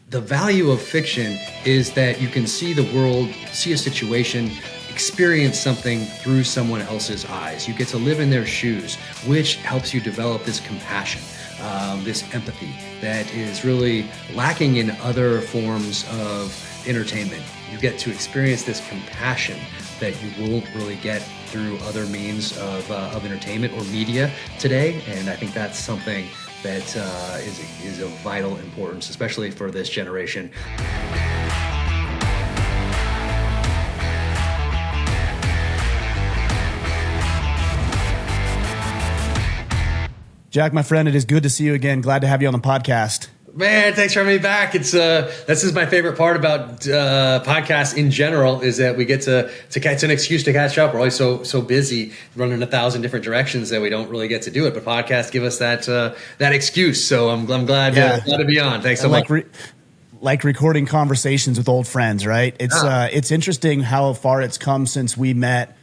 the value of fiction is that you can see the world, see a situation, experience something through someone else's eyes. You get to live in their shoes, which helps you develop this compassion, this empathy that is really lacking in other forms of entertainment. You get to experience this compassion that you won't really get through other means of entertainment or media today. And I think that's something that is of vital importance, especially for this generation. Jack, my friend, it is good to see you again. Glad to have you on the podcast. Man, thanks for having me back. It's this is my favorite part about podcasts in general, is that we get to it's an excuse to catch up. We're always so busy running 1,000 different directions that we don't really get to do it. But podcasts give us that excuse. So I'm glad to be on. Thanks so much. Like recording conversations with old friends, right? It's interesting how far it's come since we met.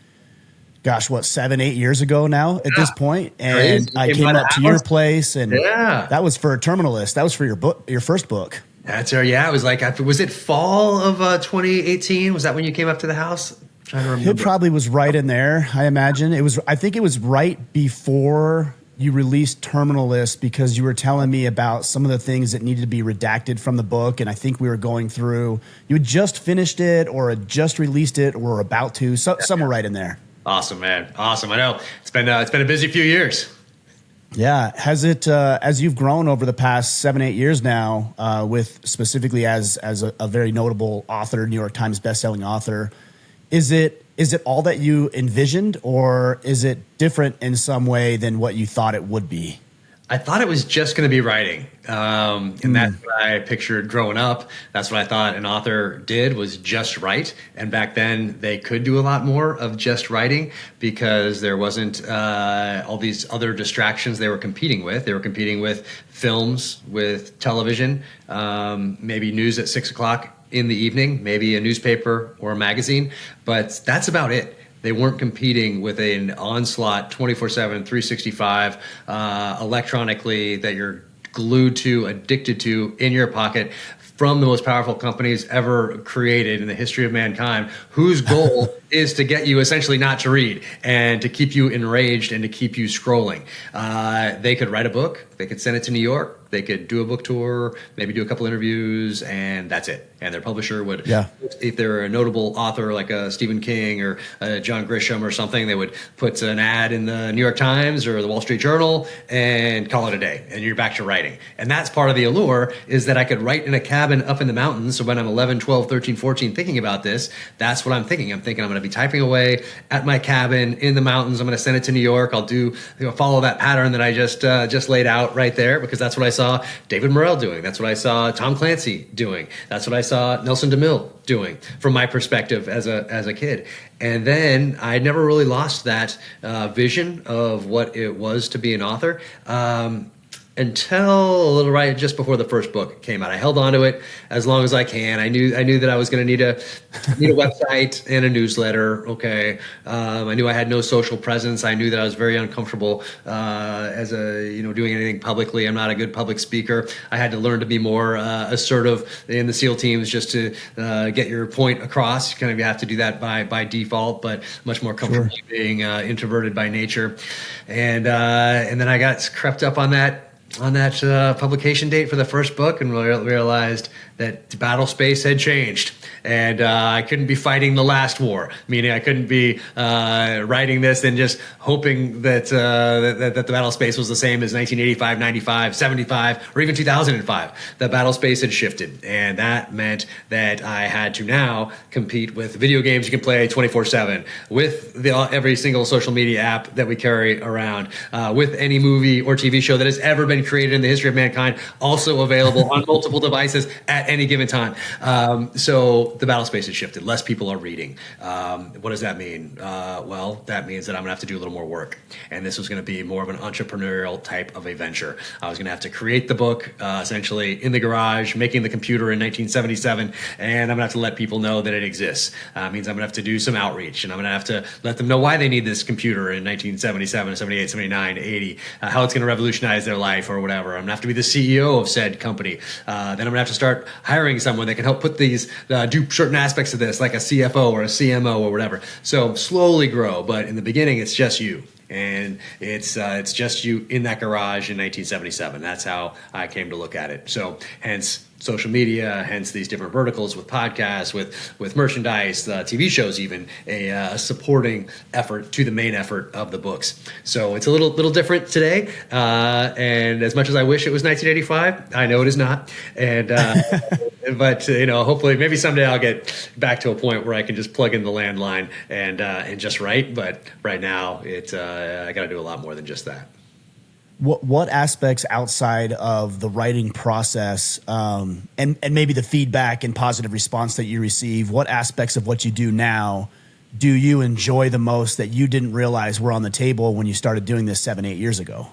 Gosh, 7-8 years ago now at this point, and I came up to your place, and that was for Terminalist. That was for your first book. That's right. Yeah, it was was it fall of 2018? Was that when you came up to the house? I'm trying to remember. It probably was right in there. I imagine I think it was right before you released Terminalist, because you were telling me about some of the things that needed to be redacted from the book, and I think we were going through. You had just finished it, or had just released it, or were about to. Somewhere right in there. Awesome, man. Awesome. I know it's been a busy few years. Yeah. Has it, as you've grown over the past 7-8 years now, with specifically as a very notable author, New York Times bestselling author, is it all that you envisioned, or is it different in some way than what you thought it would be? I thought it was just going to be writing. And that's what I pictured growing up. That's what I thought an author did, was just write. And back then they could do a lot more of just writing, because there wasn't all these other distractions they were competing with. They were competing with films, with television, maybe news at 6 o'clock in the evening, maybe a newspaper or a magazine. But that's about it. They weren't competing with an onslaught 24/7, 365 electronically that you're glued to, addicted to, in your pocket, from the most powerful companies ever created in the history of mankind, whose goal is to get you essentially not to read and to keep you enraged and to keep you scrolling. They could write a book. They could send it to New York. They could do a book tour, maybe do a couple interviews, and that's it. And their publisher would, if they're a notable author like Stephen King or John Grisham or something, they would put an ad in the New York Times or the Wall Street Journal and call it a day, and you're back to writing. And that's part of the allure, is that I could write in a cabin up in the mountains. So when I'm 11, 12, 13, 14 thinking about this, that's what I'm thinking. I'm thinking I'm going to be typing away at my cabin in the mountains. I'm going to send it to New York. I'll follow that pattern that I just laid out right there, because that's what I saw David Morrell doing. That's what I saw Tom Clancy doing. That's what I saw Nelson DeMille doing, from my perspective as a kid. And then I never really lost that vision of what it was to be an author until a little right just before the first book came out. I held on to it as long as I can. I knew that I was going to need a website and a newsletter. Okay, I knew I had no social presence. I knew that I was very uncomfortable doing anything publicly. I'm not a good public speaker. I had to learn to be more assertive in the SEAL teams just to get your point across. You kind of have to do that by default, but much more comfortable being introverted by nature. And then I got crept up on that publication date for the first book, and realized that battle space had changed, and I couldn't be fighting the last war. Meaning, I couldn't be writing this and just hoping that the battle space was the same as 1985, 95, 75, or even 2005. The battle space had shifted, and that meant that I had to now compete with video games you can play 24/7, with every single social media app that we carry around, with any movie or TV show that has ever been created in the history of mankind, also available on multiple devices at any given time. So the battle space has shifted. Less people are reading. What does that mean? Well, that means that I'm going to have to do a little more work. And this was going to be more of an entrepreneurial type of a venture. I was going to have to create the book essentially in the garage, making the computer in 1977, and I'm going to have to let people know that it exists. It means I'm going to have to do some outreach, and I'm going to have to let them know why they need this computer in 1977, 78, 79, 80, how it's going to revolutionize their life or whatever. I'm going to have to be the CEO of said company. Then I'm going to have to start hiring someone that can help put these, do certain aspects of this, like a CFO or a CMO or whatever. So slowly grow, but in the beginning, it's just you. And it's just you in that garage in 1977. That's how I came to look at it. So hence social media, hence these different verticals with podcasts, with merchandise, TV shows, even a supporting effort to the main effort of the books. So it's a little different today. And as much as I wish it was 1985, I know it is not. And but hopefully, maybe someday I'll get back to a point where I can just plug in the landline and just write. But right now, I got to do a lot more than just that. What aspects outside of the writing process, and maybe the feedback and positive response that you receive, what aspects of what you do now do you enjoy the most that you didn't realize were on the table when you started doing this 7-8 years ago?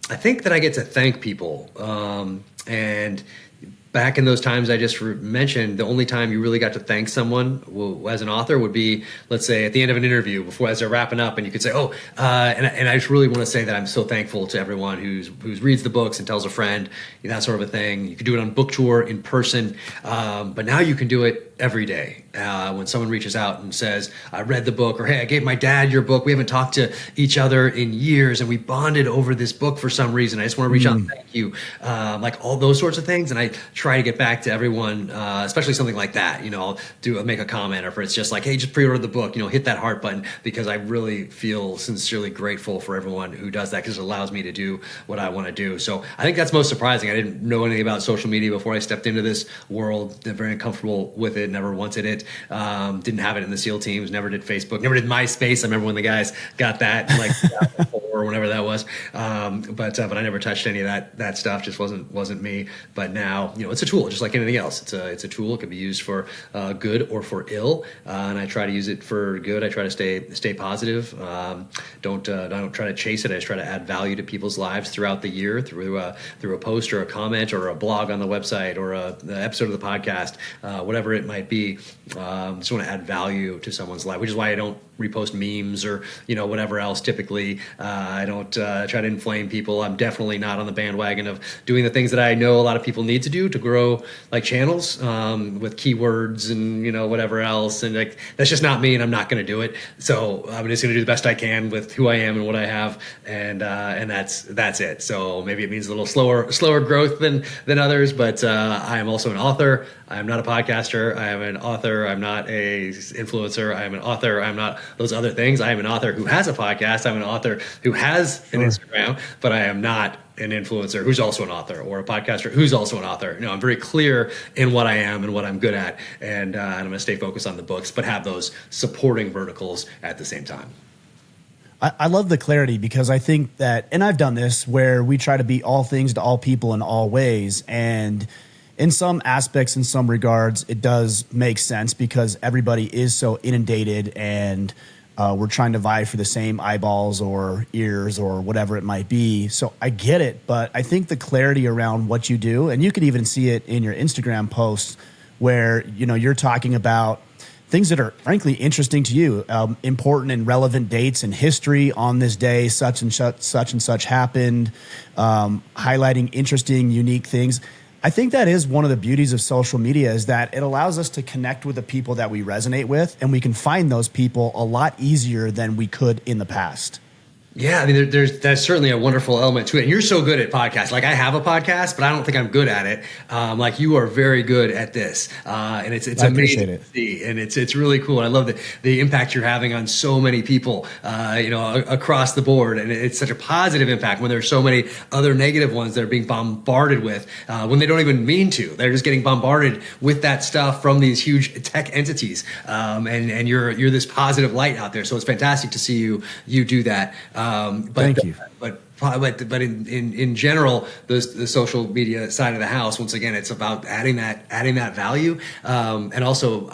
I think that I get to thank people, and back in those times I just mentioned, the only time you really got to thank someone as an author would be, let's say, at the end of an interview, as they're wrapping up, and you could say, and I just really want to say that I'm so thankful to everyone who reads the books and tells a friend, that sort of a thing. You could do it on book tour, in person, but now you can do it every day. When someone reaches out and says, I read the book, or hey, I gave my dad your book. We haven't talked to each other in years and we bonded over this book for some reason. I just want to reach out and thank you. Like all those sorts of things. And I try to get back to everyone, especially something like that. I'll make a comment, or if it's just like, hey, just pre-order the book, hit that heart button, because I really feel sincerely grateful for everyone who does that, because it allows me to do what I want to do. So I think that's most surprising. I didn't know anything about social media before I stepped into this world. I'm very uncomfortable with it. Never wanted it. Didn't have it in the SEAL teams. Never did Facebook. Never did MySpace. I remember when the guys got that, like, or whenever that was. But I never touched any of that stuff. Just wasn't me. But now, it's a tool, just like anything else. It's a tool. It can be used for good or for ill. And I try to use it for good. I try to stay positive. Don't try to chase it. I just try to add value to people's lives throughout the year through a post or a comment or a blog on the website or an episode of the podcast, whatever it might be. Just want to add value to someone's life, which is why I don't repost memes or whatever else. Typically, I don't try to inflame people. I'm definitely not on the bandwagon of doing the things that I know a lot of people need to do to grow like channels with keywords and whatever else. And like that's just not me, and I'm not going to do it. So I'm just going to do the best I can with who I am and what I have, and that's it. So maybe it means a little slower growth than others, but I am also an author. I am not a podcaster. I am an author. I'm not a influencer. I am an author. I'm not those other things. I am an author who has a podcast. I'm an author who has an Instagram, but I am not an influencer who's also an author, or a podcaster who's also an author. I'm very clear in what I am and what I'm good at, and I'm going to stay focused on the books, but have those supporting verticals at the same time. I love the clarity, because I think that, and I've done this, where we try to be all things to all people in all ways, and in some aspects, in some regards, it does make sense, because everybody is so inundated, and we're trying to vie for the same eyeballs or ears or whatever it might be. So I get it, but I think the clarity around what you do, and you can even see it in your Instagram posts, where you're talking about things that are frankly interesting to you, important and relevant dates in history. On this day, such and such happened, highlighting interesting, unique things. I think that is one of the beauties of social media, is that it allows us to connect with the people that we resonate with, and we can find those people a lot easier than we could in the past. Yeah, I mean, that's certainly a wonderful element to it. And you're so good at podcasts. Like, I have a podcast, but I don't think I'm good at it. Like, you are very good at this, and it's amazing to see, and it's really cool. And I love the impact you're having on so many people, across the board. And it's such a positive impact when there's so many other negative ones that are being bombarded with, when they don't even mean to. They're just getting bombarded with that stuff from these huge tech entities, and you're this positive light out there. So it's fantastic to see you do that. Thank you. But in general, the social media side of the house, once again, it's about adding that value, and also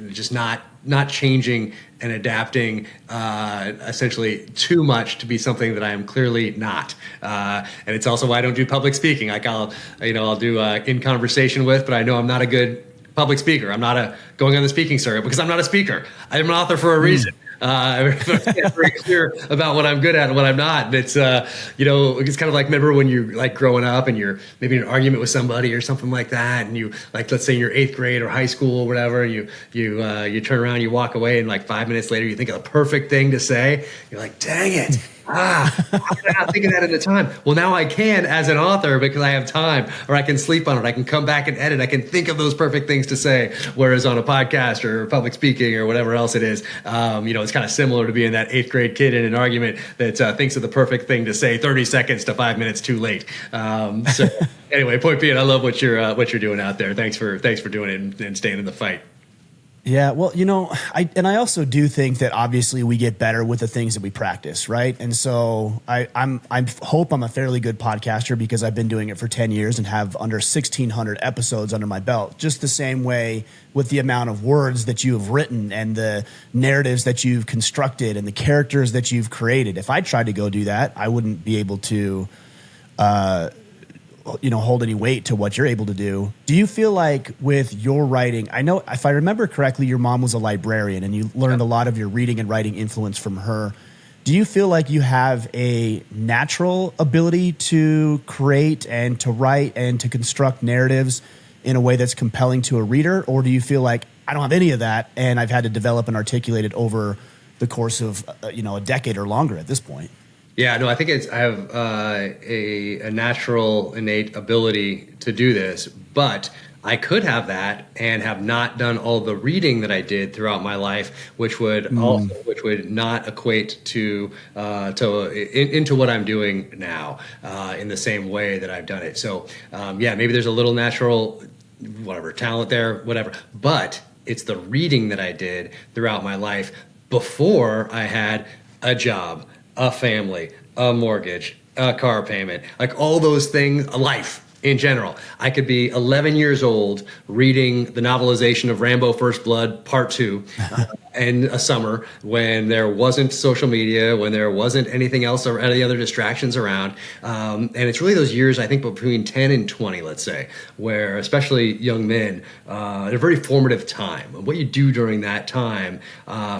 just not changing and adapting essentially too much to be something that I am clearly not. And it's also why I don't do public speaking. Like I'll do in conversation with, but I know I'm not a good public speaker. I'm not going on the speaking circuit because I'm not a speaker. I'm an author for a reason. I'm very clear about what I'm good at and what I'm not. And it's, it's kind of like, remember when you're like growing up and you're maybe in an argument with somebody or something like that. And you like, let's say in your 8th grade or high school or whatever, you turn around, you walk away, and like 5 minutes later, you think of the perfect thing to say. You're like, dang it. How did I not think of that at the time? Well, now I can as an author because I have time, or I can sleep on it. I can come back and edit. I can think of those perfect things to say. Whereas on a podcast or public speaking or whatever else it is, it's kind of similar to being that 8th grade kid in an argument that thinks of the perfect thing to say 30 seconds to 5 minutes too late. So anyway, point being, I love what you're doing out there. Thanks for doing it and staying in the fight. Yeah, well, I also do think that obviously we get better with the things that we practice, right? And so I hope I'm a fairly good podcaster because I've been doing it for 10 years and have under 1,600 episodes under my belt. Just the same way with the amount of words that you have written and the narratives that you've constructed and the characters that you've created. If I tried to go do that, I wouldn't be able to hold any weight to what you're able to do. Do you feel like with your writing, I know if I remember correctly, your mom was a librarian and you learned a lot of your reading and writing influence from her. Do you feel like you have a natural ability to create and to write and to construct narratives in a way that's compelling to a reader? Or do you feel like I don't have any of that and I've had to develop and articulate it over the course of, a decade or longer at this point? Yeah, no, I think I have a natural, innate ability to do this, but I could have that and have not done all the reading that I did throughout my life, which would not equate to into what I'm doing now in the same way that I've done it. So maybe there's a little natural, talent there, whatever, but it's the reading that I did throughout my life before I had a job, a family, a mortgage, a car payment, like all those things, a life in general. I could be 11 years old reading the novelization of Rambo First Blood Part 2 in a summer when there wasn't social media, when there wasn't anything else or any other distractions around. And it's really those years, I think, between 10 and 20, let's say, where especially young men, a very formative time. And what you do during that time,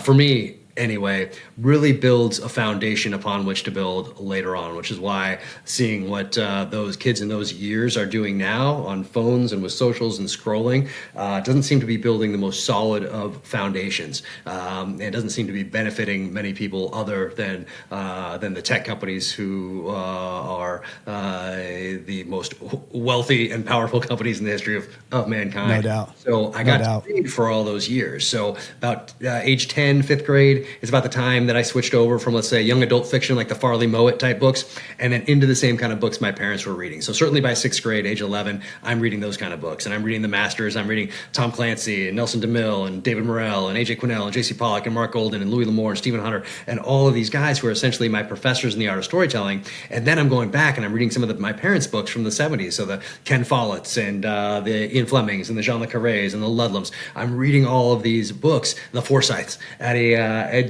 for me, anyway, really builds a foundation upon which to build later on, which is why seeing what those kids in those years are doing now on phones and with socials and scrolling doesn't seem to be building the most solid of foundations. And doesn't seem to be benefiting many people other than the tech companies who are the most wealthy and powerful companies in the history of mankind. No doubt. So I got to read for all those years. So about age 10, 5th grade, is about the time that I switched over from, let's say, young adult fiction like the Farley Mowat type books, and then into the same kind of books my parents were reading. So certainly by 6th grade, age 11, I'm reading those kind of books, and I'm reading the masters. I'm reading Tom Clancy and Nelson DeMille and David Morrell and A.J. Quinnell and J.C. Pollock and Mark Golden and Louis L'Amour and Stephen Hunter and all of these guys who are essentially my professors in the art of storytelling. And then I'm going back and I'm reading some of my parents' books from the 70s, so the Ken Follett's and the Ian Flemings and the Jean Le Carrés and the Ludlums. I'm reading all of these books, the Forsyths,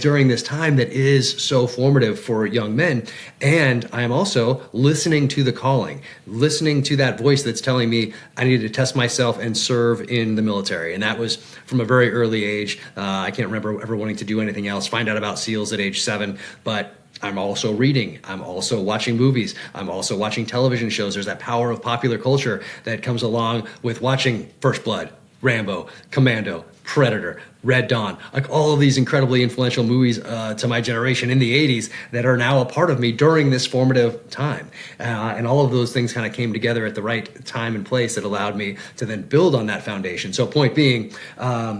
during this time that is so formative for young men. And I am also listening to the calling, listening to that voice that's telling me I need to test myself and serve in the military. And that was from a very early age. I can't remember ever wanting to do anything else, find out about SEALs at age 7, but I'm also reading. I'm also watching movies. I'm also watching television shows. There's that power of popular culture that comes along with watching First Blood, Rambo, Commando, Predator, Red Dawn, like all of these incredibly influential movies to my generation in the 80s that are now a part of me during this formative time. And all of those things kind of came together at the right time and place that allowed me to then build on that foundation. So point being,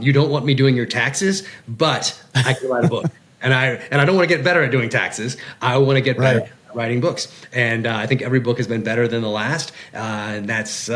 you don't want me doing your taxes, but I can write a book. And I don't want to get better at doing taxes. I want to get better at writing books. And I think every book has been better than the last. And that's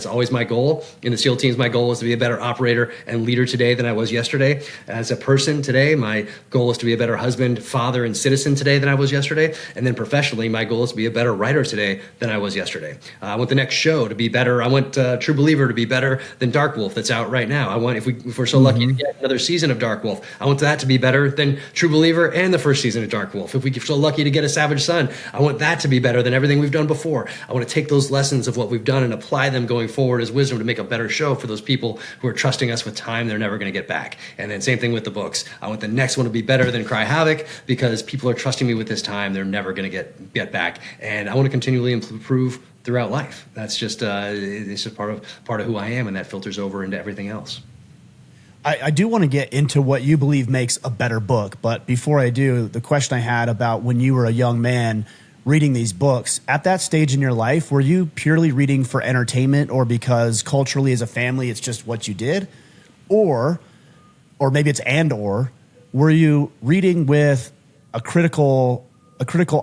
always my goal. In the SEAL teams, my goal is to be a better operator and leader today than I was yesterday. As a person today, my goal is to be a better husband, father, and citizen today than I was yesterday. And then professionally, my goal is to be a better writer today than I was yesterday. I want the next show to be better. I want True Believer to be better than Dark Wolf that's out right now. I want, if we're so lucky to get another season of Dark Wolf, I want that to be better than True Believer and the first season of Dark Wolf. If we're so lucky to get a Savage Son, I want that to be better than everything we've done before. I want to take those lessons of what we've done and apply them going forward as wisdom to make a better show for those people who are trusting us with time they're never going to get back. And then same thing with the books. I want the next one to be better than Cry Havoc because people are trusting me with this time they're never going to get back. And I want to continually improve throughout life. That's just it's just part of who I am, and that filters over into everything else. I do want to get into what you believe makes a better book, but before I do, the question I had about when you were a young man reading these books, at that stage in your life, were you purely reading for entertainment or because culturally as a family it's just what you did? Or maybe it's were you reading with a critical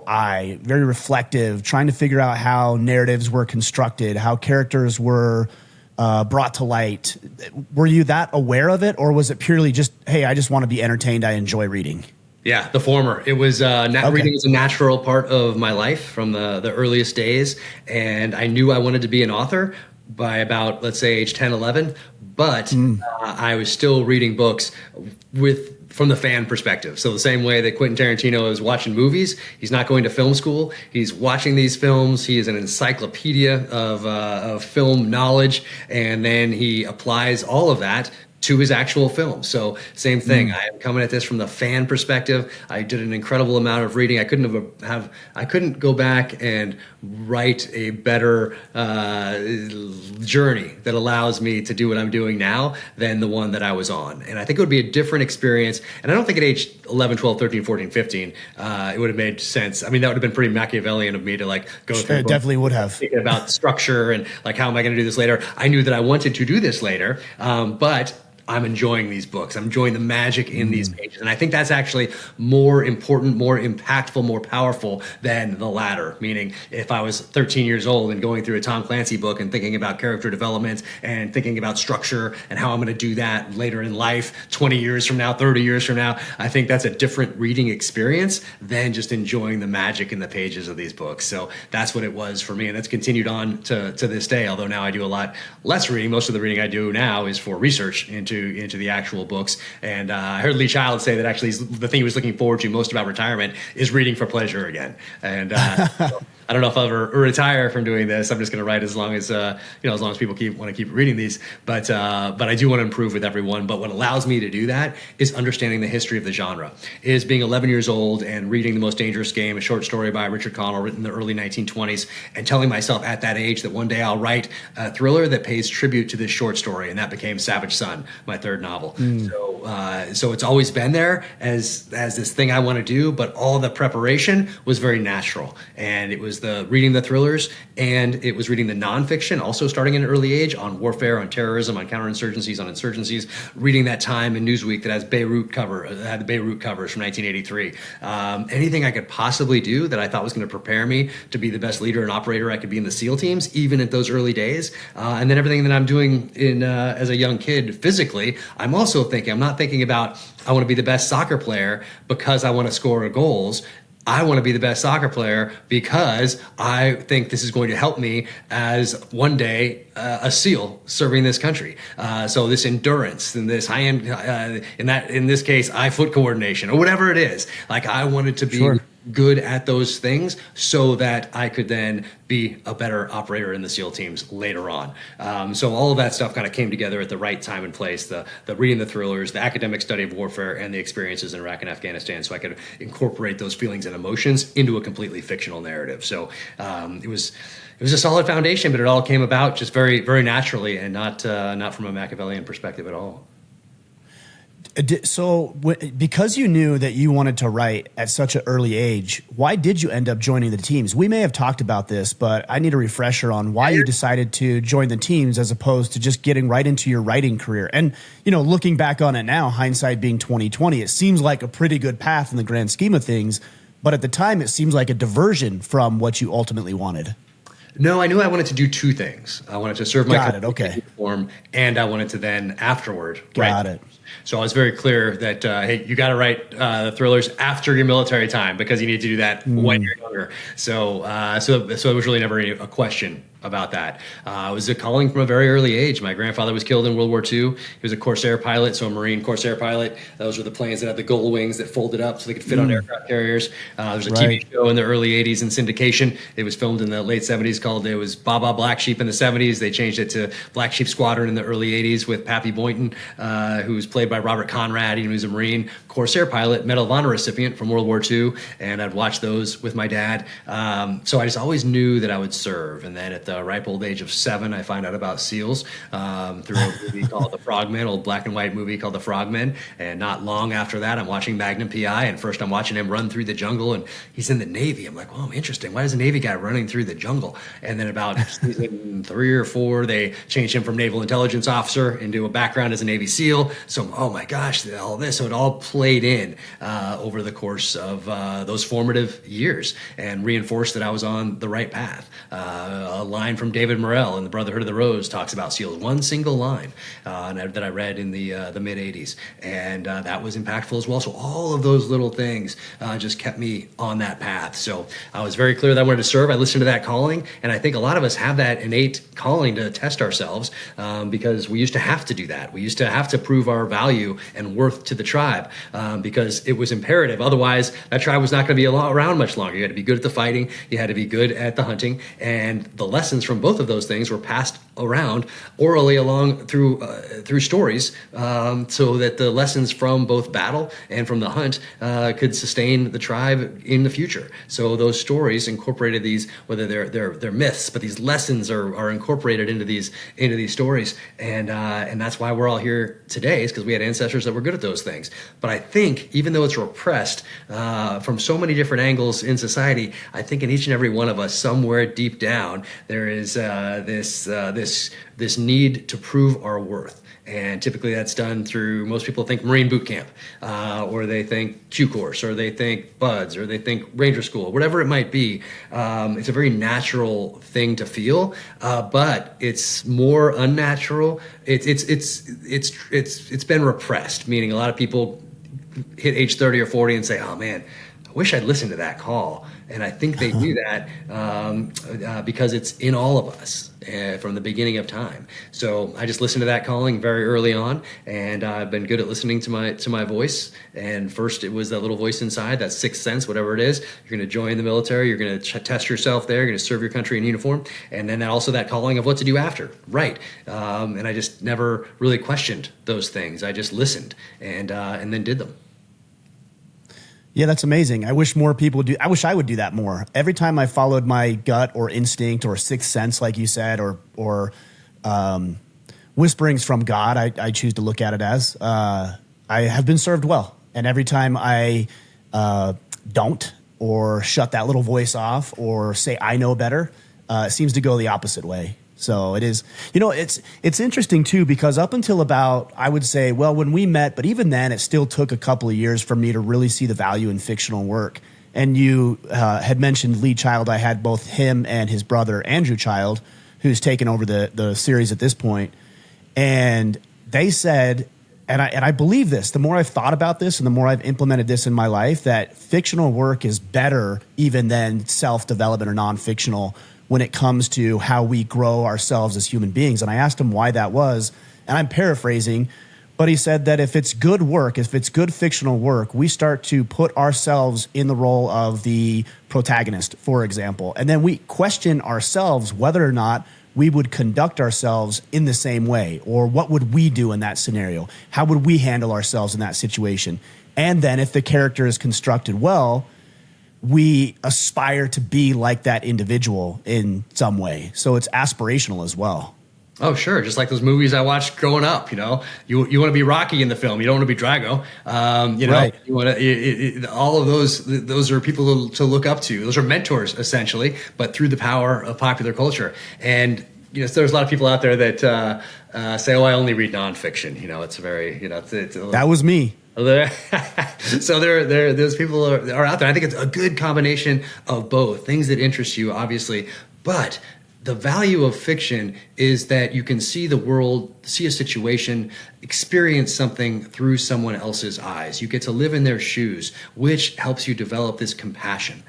eye, very reflective, trying to figure out how narratives were constructed, how characters were brought to light? Were you that aware of it, or was it purely just, hey, I just want to be entertained, I enjoy reading? Yeah, the former. It was reading was a natural part of my life from the earliest days, and I knew I wanted to be an author by about, let's say, age 10, 11, but I was still reading books from the fan perspective. So the same way that Quentin Tarantino is watching movies, he's not going to film school. He's watching these films. He is an encyclopedia of film knowledge, and then he applies all of that to his actual film. So same thing. I am coming at this from the fan perspective. I did an incredible amount of reading. I couldn't go back and write a better journey that allows me to do what I'm doing now than the one that I was on. And I think it would be a different experience. And I don't think at age 11, 12, 13, 14, 15, it would have made sense. I mean, that would have been pretty Machiavellian of me to like go through. It definitely would have. Thinking about structure and like, how am I going to do this later? I knew that I wanted to do this later, but I'm enjoying these books. I'm enjoying the magic in these pages. And I think that's actually more important, more impactful, more powerful than the latter. Meaning, if I was 13 years old and going through a Tom Clancy book and thinking about character development and thinking about structure and how I'm going to do that later in life, 20 years from now, 30 years from now, I think that's a different reading experience than just enjoying the magic in the pages of these books. So that's what it was for me. And that's continued on to this day, although now I do a lot less reading. Most of the reading I do now is for research into the actual books. And I heard Lee Child say that actually the thing he was looking forward to most about retirement is reading for pleasure again. And so I don't know if I'll ever retire from doing this. I'm just going to write as long as as long as people want to keep reading these. But I do want to improve with everyone. But what allows me to do that is understanding the history of the genre. Is being 11 years old and reading The Most Dangerous Game, a short story by Richard Connell written in the early 1920s, and telling myself at that age that one day I'll write a thriller that pays tribute to this short story, and that became Savage Son, my third novel. So it's always been there as this thing I want to do, but all the preparation was very natural, and it was the reading the thrillers, and it was reading the nonfiction, also starting at an early age, on warfare, on terrorism, on counterinsurgencies, on insurgencies, reading that time in Newsweek that has had the Beirut covers from 1983. Anything I could possibly do that I thought was going to prepare me to be the best leader and operator I could be in the SEAL teams, even at those early days. And then everything that I'm doing as a young kid physically, I'm not thinking about, I want to be the best soccer player because I want to score goals. I want to be the best soccer player because I think this is going to help me as one day a SEAL serving this country. So this endurance and this high-end, in this case, eye-foot coordination or whatever it is. Like, I wanted to be good at those things so that I could then be a better operator in the SEAL teams later on. So all of that stuff kind of came together at the right time and place, the reading the thrillers, the academic study of warfare, and the experiences in Iraq and Afghanistan, so I could incorporate those feelings and emotions into a completely fictional narrative. So it was a solid foundation, but it all came about just very, very naturally and not from a Machiavellian perspective at all. So because you knew that you wanted to write at such an early age, why did you end up joining the teams? We may have talked about this, but I need a refresher on why you decided to join the teams as opposed to just getting right into your writing career. And, looking back on it now, hindsight being 2020, it seems like a pretty good path in the grand scheme of things. But at the time, it seems like a diversion from what you ultimately wanted. No, I knew I wanted to do two things. I wanted to serve my country, and I wanted to then afterward Got it. So I was very clear that, hey, you got to write the thrillers after your military time because you need to do that when you're younger. So it was really never a question about that. It was a calling from a very early age. My grandfather was killed in World War II. He was a Corsair pilot, so a Marine Corsair pilot. Those were the planes that had the gull wings that folded up so they could fit on aircraft carriers. There's a Right. TV show in the early 80s in syndication. It was filmed in the late 70s called, it was Baba Black Sheep in the 70s. They changed it to Black Sheep Squadron in the early 80s with Pappy Boynton, who was played by Robert Conrad. He was a Marine Corsair pilot, Medal of Honor recipient from World War II, and I'd watch those with my dad. So I just always knew that I would serve. And then at the ripe old age of 7, I find out about SEALs through a movie called The Frogmen, old black and white movie called The Frogmen. And not long after that, I'm watching Magnum PI, and first I'm watching him run through the jungle, and he's in the Navy. I'm like, well, interesting. Why is a Navy guy running through the jungle? And then about season 3 or 4, they changed him from Naval Intelligence Officer into a background as a Navy SEAL. So, oh my gosh, all this. So it all played in over the course of those formative years and reinforced that I was on the right path. A line from David Morrell in The Brotherhood of the Rose talks about SEALs, one single line that I read in the mid 80s. And that was impactful as well. So all of those little things just kept me on that path. So I was very clear that I wanted to serve. I listened to that calling. And I think a lot of us have that innate calling to test ourselves because we used to have to do that. We used to have to prove our value and worth to the tribe because it was imperative. Otherwise, that tribe was not going to be around much longer. You had to be good at the fighting. You had to be good at the hunting. And the lessons from both of those things were passed around orally along through stories so that the lessons from both battle and from the hunt could sustain the tribe in the future. So those stories incorporated these, whether they're myths, but these lessons are incorporated into these stories. And that's why we're all here today, is because we had ancestors that were good at those things. But I think even though it's repressed from so many different angles in society, I think in each and every one of us, somewhere deep down, there is this need to prove our worth. And typically that's done through, most people think Marine boot camp, or they think Q course, or they think BUDS, or they think Ranger School, whatever it might be. It's a very natural thing to feel, but it's more unnatural. It's been repressed, meaning a lot of people hit age 30 or 40 and say, oh man, I wish I'd listened to that call. And I think they do that because it's in all of us from the beginning of time. So I just listened to that calling very early on, and I've been good at listening to my voice. And first it was that little voice inside, that sixth sense, whatever it is. You're going to join the military. You're going to test yourself there. You're going to serve your country in uniform. And then also that calling of what to do after. Right. And I just never really questioned those things. I just listened and then did them. Yeah, that's amazing. I wish more people do. I wish I would do that more. Every time I followed my gut or instinct or sixth sense, like you said, or whisperings from God, I choose to look at it as, I have been served well. And every time I don't, or shut that little voice off, or say I know better, it seems to go the opposite way. So it is, it's interesting too, because up until about, I would say, well, when we met, but even then it still took a couple of years for me to really see the value in fictional work. And you had mentioned Lee Child. I had both him and his brother, Andrew Child, who's taken over the series at this point. And they said, and I believe this, the more I've thought about this and the more I've implemented this in my life, that fictional work is better even than self-development or non-fictional when it comes to how we grow ourselves as human beings. And I asked him why that was, and I'm paraphrasing, but he said that if it's good work, if it's good fictional work, we start to put ourselves in the role of the protagonist, for example, and then we question ourselves whether or not we would conduct ourselves in the same way, or what would we do in that scenario? How would we handle ourselves in that situation? And then if the character is constructed well, we aspire to be like that individual in some way. So it's aspirational as well. Oh, sure. Just like those movies I watched growing up, you want to be Rocky in the film. You don't want to be Drago. Right. You want to, all of those are people to look up to. Those are mentors essentially, but through the power of popular culture. And, there's a lot of people out there that say, oh, I only read nonfiction. It's very, that was me. So those people are out there. I think it's a good combination of both things that interest you, obviously, but the value of fiction is that you can see the world, see a situation, experience something through someone else's eyes. You get to live in their shoes, which helps you develop this compassion,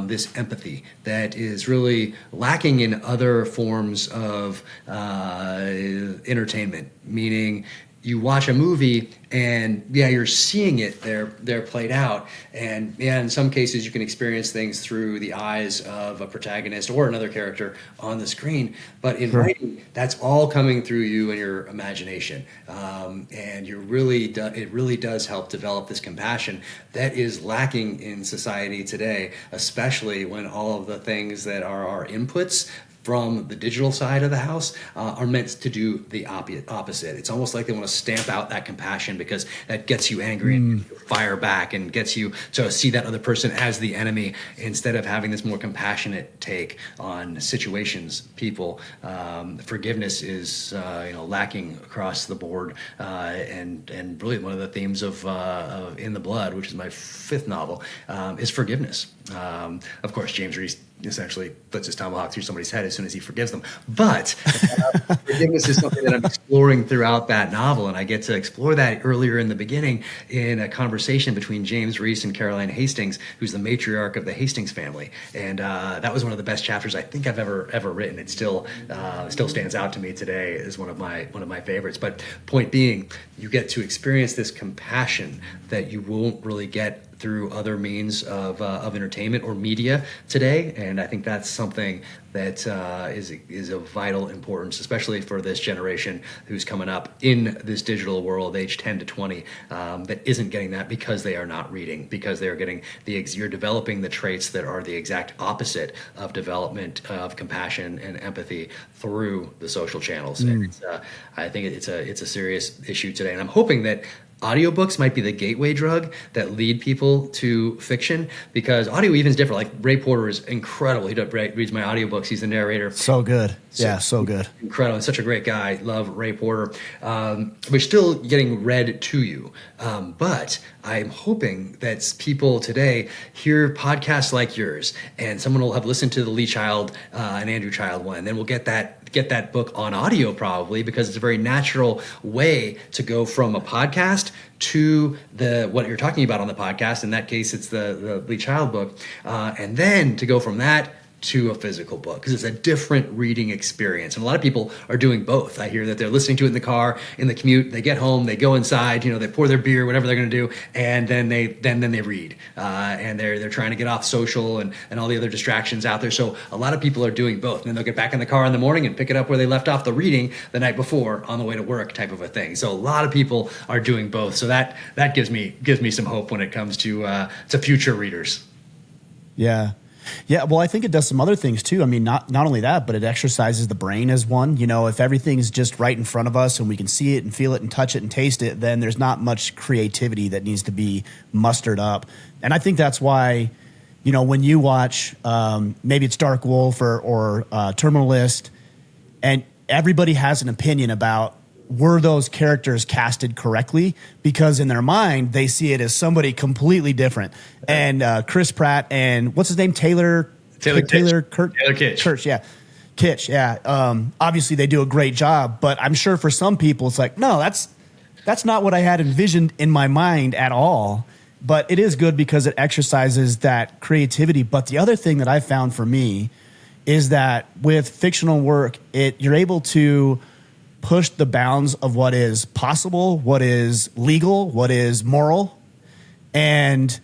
this empathy that is really lacking in other forms of entertainment, meaning you watch a movie and you're seeing it there played out, and in some cases you can experience things through the eyes of a protagonist or another character on the screen, but in writing that's all coming through you and your imagination, and it really does help develop this compassion that is lacking in society today, especially when all of the things that are our inputs from the digital side of the house are meant to do the opposite. It's almost like they want to stamp out that compassion because that gets you angry and fire back and gets you to see that other person as the enemy instead of having this more compassionate take on situations, people. Forgiveness is lacking across the board, and really one of the themes of In the Blood, which is my 5th novel, is forgiveness. Of course, James Reese essentially puts his tomahawk through somebody's head as soon as he forgives them. But forgiveness is something that I'm exploring throughout that novel, and I get to explore that earlier in the beginning in a conversation between James Reese and Caroline Hastings, who's the matriarch of the Hastings family. And that was one of the best chapters I think I've ever written. It still stands out to me today as one of my favorites. But point being, you get to experience this compassion that you won't really get through other means of entertainment or media today, and I think that's something that is of vital importance, especially for this generation who's coming up in this digital world, age 10 to 20, that isn't getting that because they are not reading, because they are getting you're developing the traits that are the exact opposite of development of compassion and empathy through the social channels. And I think it's a serious issue today, and I'm hoping that audiobooks might be the gateway drug that lead people to fiction, because audio even is different. Like Ray Porter is incredible. He reads my audiobooks. He's the narrator. So good. So good. Incredible. And such a great guy. Love Ray Porter. We're still getting read to you. But I'm hoping that people today hear podcasts like yours, and someone will have listened to the Lee Child and Andrew Child one, and then we'll get that book on audio probably, because it's a very natural way to go from a podcast to what you're talking about on the podcast. In that case, it's the Lee Child book, and then to go from that to a physical book, because it's a different reading experience. And a lot of people are doing both. I hear that they're listening to it in the car, in the commute, they get home, they go inside, they pour their beer, whatever they're going to do, and then they read. And they're trying to get off social and all the other distractions out there. So a lot of people are doing both. And then they'll get back in the car in the morning and pick it up where they left off the reading the night before on the way to work, type of a thing. So a lot of people are doing both. So that gives me some hope when it comes to future readers. Yeah. Yeah, well, I think it does some other things too. I mean, not only that, but it exercises the brain as one. If everything's just right in front of us and we can see it and feel it and touch it and taste it, then there's not much creativity that needs to be mustered up. And I think that's why, when you watch, maybe it's Dark Wolf or Terminal List, and everybody has an opinion about were those characters casted correctly, because in their mind they see it as somebody completely different. And Chris Pratt and what's his name, Taylor Kitsch, yeah. Kitsch, yeah. Obviously they do a great job, but I'm sure for some people it's like, no, that's not what I had envisioned in my mind at all. But it is good because it exercises that creativity. But the other thing that I found for me is that with fictional work, you're able to push the bounds of what is possible, what is legal, what is moral. And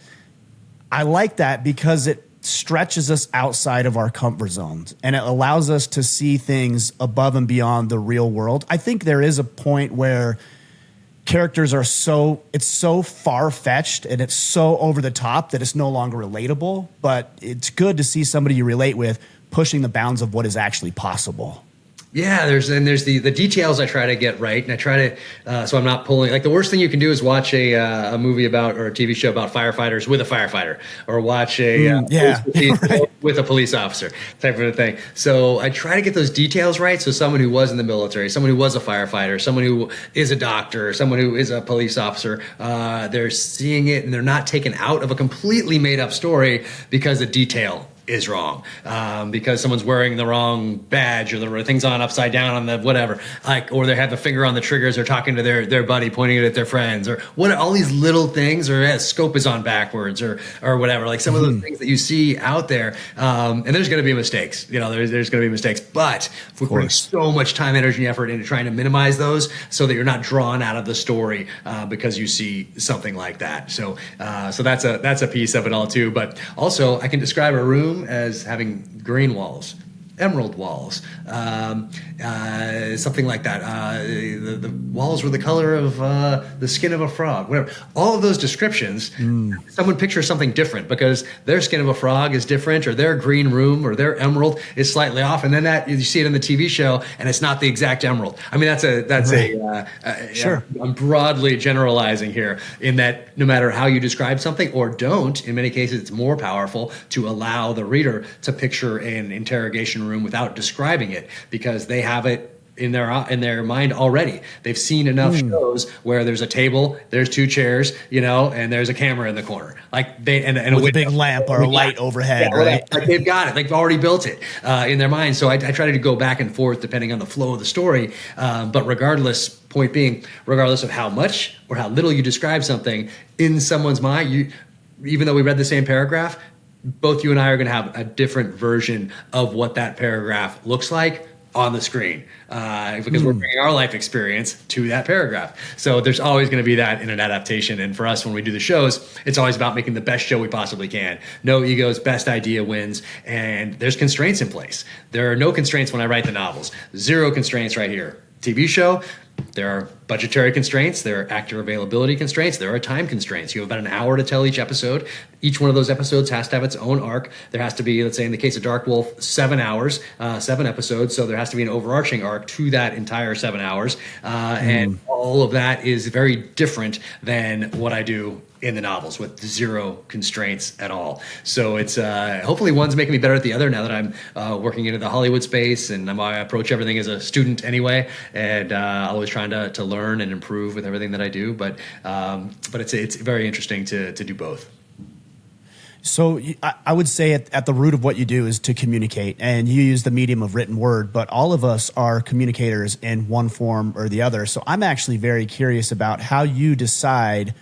I like that because it stretches us outside of our comfort zones and it allows us to see things above and beyond the real world. I think there is a point where characters are so far-fetched and it's so over the top that it's no longer relatable, but it's good to see somebody you relate with pushing the bounds of what is actually possible. Yeah, there's the details I try to get right, and I try to so I'm not pulling, like, the worst thing you can do is watch a movie about, or a TV show about firefighters with a firefighter, or watch with a police officer, type of a thing. So I try to get those details right. So someone who was in the military, someone who was a firefighter, someone who is a doctor, someone who is a police officer, they're seeing it and they're not taken out of a completely made up story because a detail is wrong, because someone's wearing the wrong badge, or the thing's on upside down on the whatever, like, or they have the finger on the triggers, or talking to their buddy, pointing it at their friends, or what, all these little things, or scope is on backwards, or whatever, like some of those things that you see out there. And there's going to be mistakes, there's going to be mistakes, but if we're putting so much time, energy, and effort into trying to minimize those so that you're not drawn out of the story because you see something like that. So that's a piece of it all too. But also, I can describe a room as having green walls, emerald walls, something like that. The walls were the color of the skin of a frog, whatever. All of those descriptions, someone pictures something different because their skin of a frog is different, or their green room or their emerald is slightly off. And then that you see it in the TV show and it's not the exact emerald. I mean, Sure. I'm broadly generalizing here in that no matter how you describe something or don't, in many cases, it's more powerful to allow the reader to picture an interrogation room without describing it, because they have it in their mind already. They've seen enough shows where there's a table, there's two chairs, and there's a camera in the corner, like and with a big lamp or a light overhead, right? Like they've got it, they've already built it in their mind. So I try to go back and forth depending on the flow of the story. But point being, regardless of how much or how little you describe something in someone's mind, even though we read the same paragraph, both you and I are going to have a different version of what that paragraph looks like on the screen, because we're bringing our life experience to that paragraph. So there's always going to be that in an adaptation. And for us, when we do the shows, it's always about making the best show we possibly can. No egos, best idea wins. And there's constraints in place. There are no constraints when I write the novels. Zero constraints right here. TV show, there are budgetary constraints, there are actor availability constraints, there are time constraints. You have about an hour to tell each episode. Each one of those episodes has to have its own arc. There has to be, let's say in the case of Dark Wolf, 7 hours, 7 episodes. So there has to be an overarching arc to that entire 7 hours. And all of that is very different than what I do in the novels, with zero constraints at all. So it's hopefully one's making me better at the other now that I'm working into the Hollywood space, and I approach everything as a student anyway, and always trying to learn and improve with everything that I do. But it's very interesting to do both. So I would say at the root of what you do is to communicate, and you use the medium of written word, but all of us are communicators in one form or the other. So I'm actually very curious about how you decide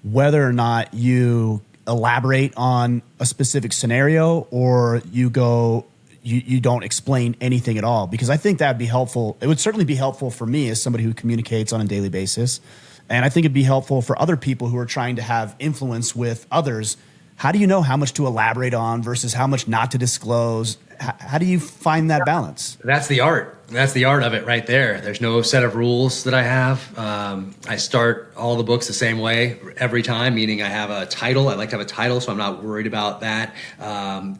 whether or not you elaborate on a specific scenario, or you don't explain anything at all, because I think that'd be helpful. It would certainly be helpful for me as somebody who communicates on a daily basis. And I think it'd be helpful for other people who are trying to have influence with others. How do you know how much to elaborate on versus how much not to disclose? How do you find that balance? That's the art. That's the art of it right there. There's no set of rules that I have. I start all the books the same way every time, meaning I have a title. I like to have a title, so I'm not worried about that.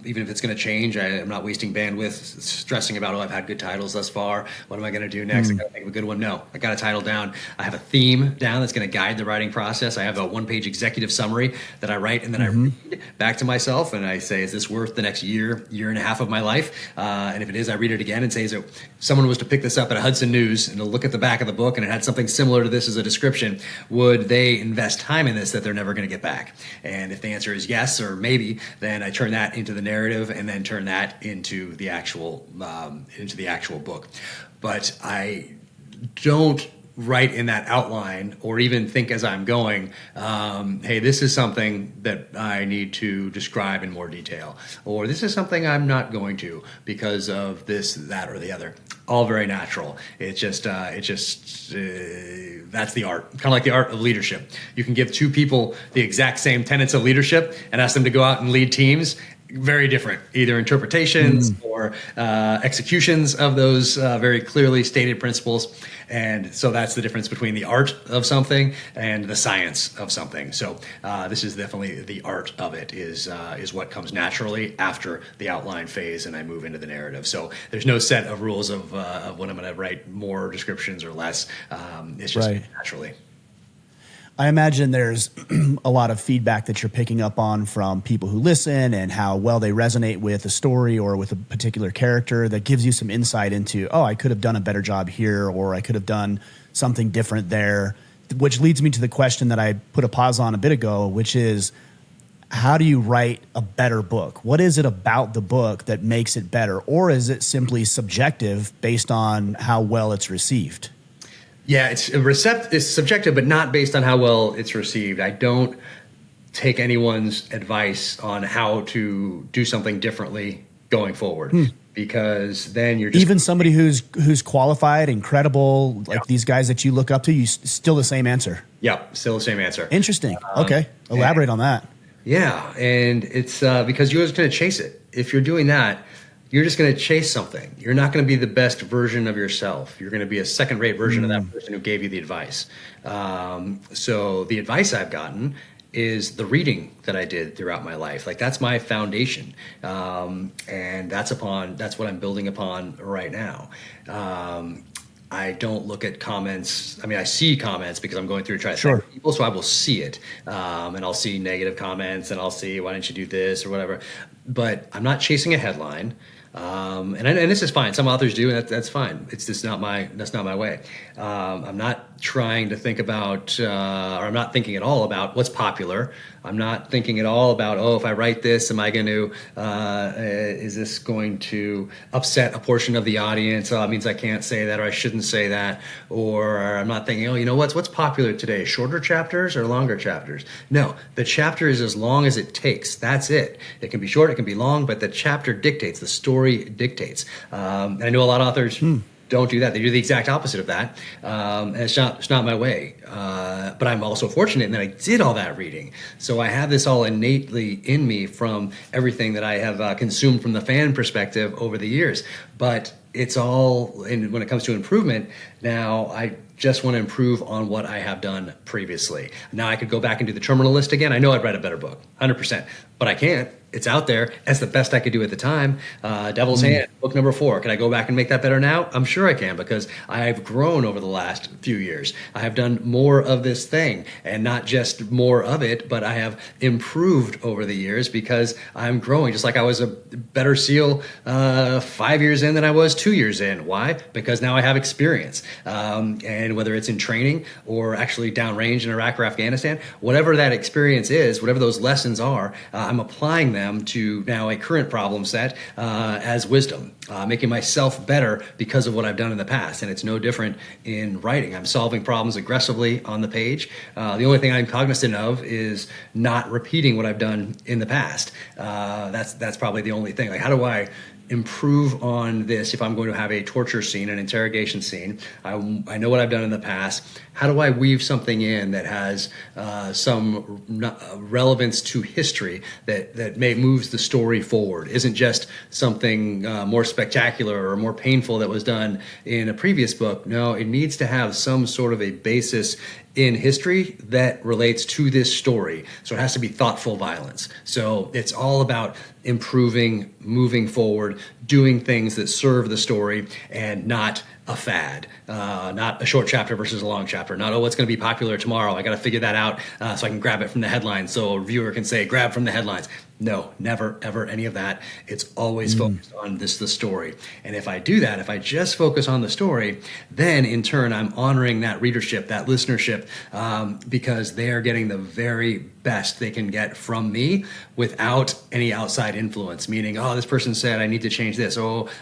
Even if it's going to change, I'm not wasting bandwidth stressing about, I've had good titles thus far. What am I going to do next? I got to think of a good one. No, I got a title down. I have a theme down that's going to guide the writing process. I have a one-page executive summary that I write, and then I read back to myself, and I say, is this worth the next year and a half of my life? And if it is, I read it again and say, is it someone was to pick this up at Hudson News and to look at the back of the book and it had something similar to this as a description, would they invest time in this that they're never going to get back? And if the answer is yes or maybe, then I turn that into the narrative and then turn that into the actual book. But I don't write in that outline or even think as I'm going, hey, this is something that I need to describe in more detail, or this is something I'm not going to because of this, that, or the other. All very natural. That's the art, kind of like the art of leadership. You can give two people the exact same tenets of leadership and ask them to go out and lead teams. Very different, either interpretations or executions of those very clearly stated principles. And so that's the difference between the art of something and the science of something. So this is definitely the art of it, is what comes naturally after the outline phase and I move into the narrative. So there's no set of rules of when I'm going to write more descriptions or less. It's just naturally. I imagine there's a lot of feedback that you're picking up on from people who listen and how well they resonate with a story or with a particular character that gives you some insight into, oh, I could have done a better job here, or I could have done something different there, which leads me to the question that I put a pause on a bit ago, which is, how do you write a better book? What is it about the book that makes it better? Or is it simply subjective based on how well it's received? Yeah, it's subjective, but not based on how well it's received. I don't take anyone's advice on how to do something differently going forward, because then you're just even somebody who's qualified and credible, like these guys that you look up to, still the same answer. Yeah, still the same answer. Interesting. Okay, elaborate on that. Yeah, and it's because you're just going to chase it. If you're doing that, you're just going to chase something. You're not going to be the best version of yourself. You're going to be a second-rate version of that person who gave you the advice. So the advice I've gotten is the reading that I did throughout my life. Like, that's my foundation. And that's what I'm building upon right now. I don't look at comments. I mean, I see comments because I'm going through trying to thank people, so I will see it. And I'll see negative comments, and I'll see, why didn't you do this or whatever. But I'm not chasing a headline. And this is fine. Some authors do, and that's fine. It's just that's not my way. I'm not trying to think about, or I'm not thinking at all about what's popular. I'm not thinking at all about, if I write this, am I going to, is this going to upset a portion of the audience? Oh, it means I can't say that, or I shouldn't say that. Or I'm not thinking, what's popular today? Shorter chapters or longer chapters? No, the chapter is as long as it takes. That's it. It can be short, it can be long, but the chapter dictates, the story dictates. And I know a lot of authors don't do that. They do the exact opposite of that. And it's not my way. But I'm also fortunate in that I did all that reading. So I have this all innately in me from everything that I have consumed from the fan perspective over the years. But it's all, and when it comes to improvement, now I just want to improve on what I have done previously. Now I could go back and do the terminal list again. I know I'd write a better book, 100%, but I can't. It's out there. That's the best I could do at the time. Devil's Hand, book number 4. Can I go back and make that better now? I'm sure I can, because I've grown over the last few years. I have done more of this thing, and not just more of it, but I have improved over the years because I'm growing. Just like I was a better SEAL 5 years in than I was 2 years in. Why? Because now I have experience. And whether it's in training or actually downrange in Iraq or Afghanistan, whatever that experience is, whatever those lessons are, I'm applying them to now a current problem set as wisdom, making myself better because of what I've done in the past. And it's no different in writing. I'm solving problems aggressively on the page. The only thing I'm cognizant of is not repeating what I've done in the past. That's probably the only thing. Like, how do I improve on this if I'm going to have a torture scene, an interrogation scene? I know what I've done in the past. How do I weave something in that has some relevance to history that moves the story forward? Isn't just something more spectacular or more painful that was done in a previous book. No, it needs to have some sort of a basis in history that relates to this story. So it has to be thoughtful violence. So it's all about improving, moving forward, doing things that serve the story, and not a fad, not a short chapter versus a long chapter, not, what's going to be popular tomorrow. I got to figure that out so I can grab it from the headlines. So a reviewer can say, grab from the headlines. No, never, ever any of that. It's always focused on the story. And if I do that, if I just focus on the story, then in turn, I'm honoring that readership, that listenership, because they are getting the very best they can get from me without any outside influence, meaning, this person said I need to change this.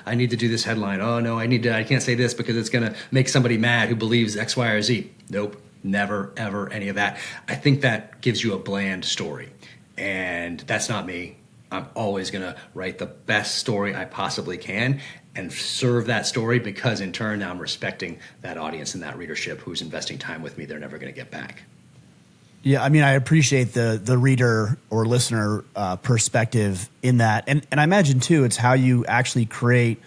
I need to do this headline. No, I can't say this because it's going to make somebody mad who believes X, Y, or Z. Nope, never, ever any of that. I think that gives you a bland story. And that's not me. I'm always going to write the best story I possibly can and serve that story, because in turn, now I'm respecting that audience and that readership who's investing time with me they're never going to get back. Yeah, I mean, I appreciate the reader or listener perspective in that. And I imagine, too, it's how you actually create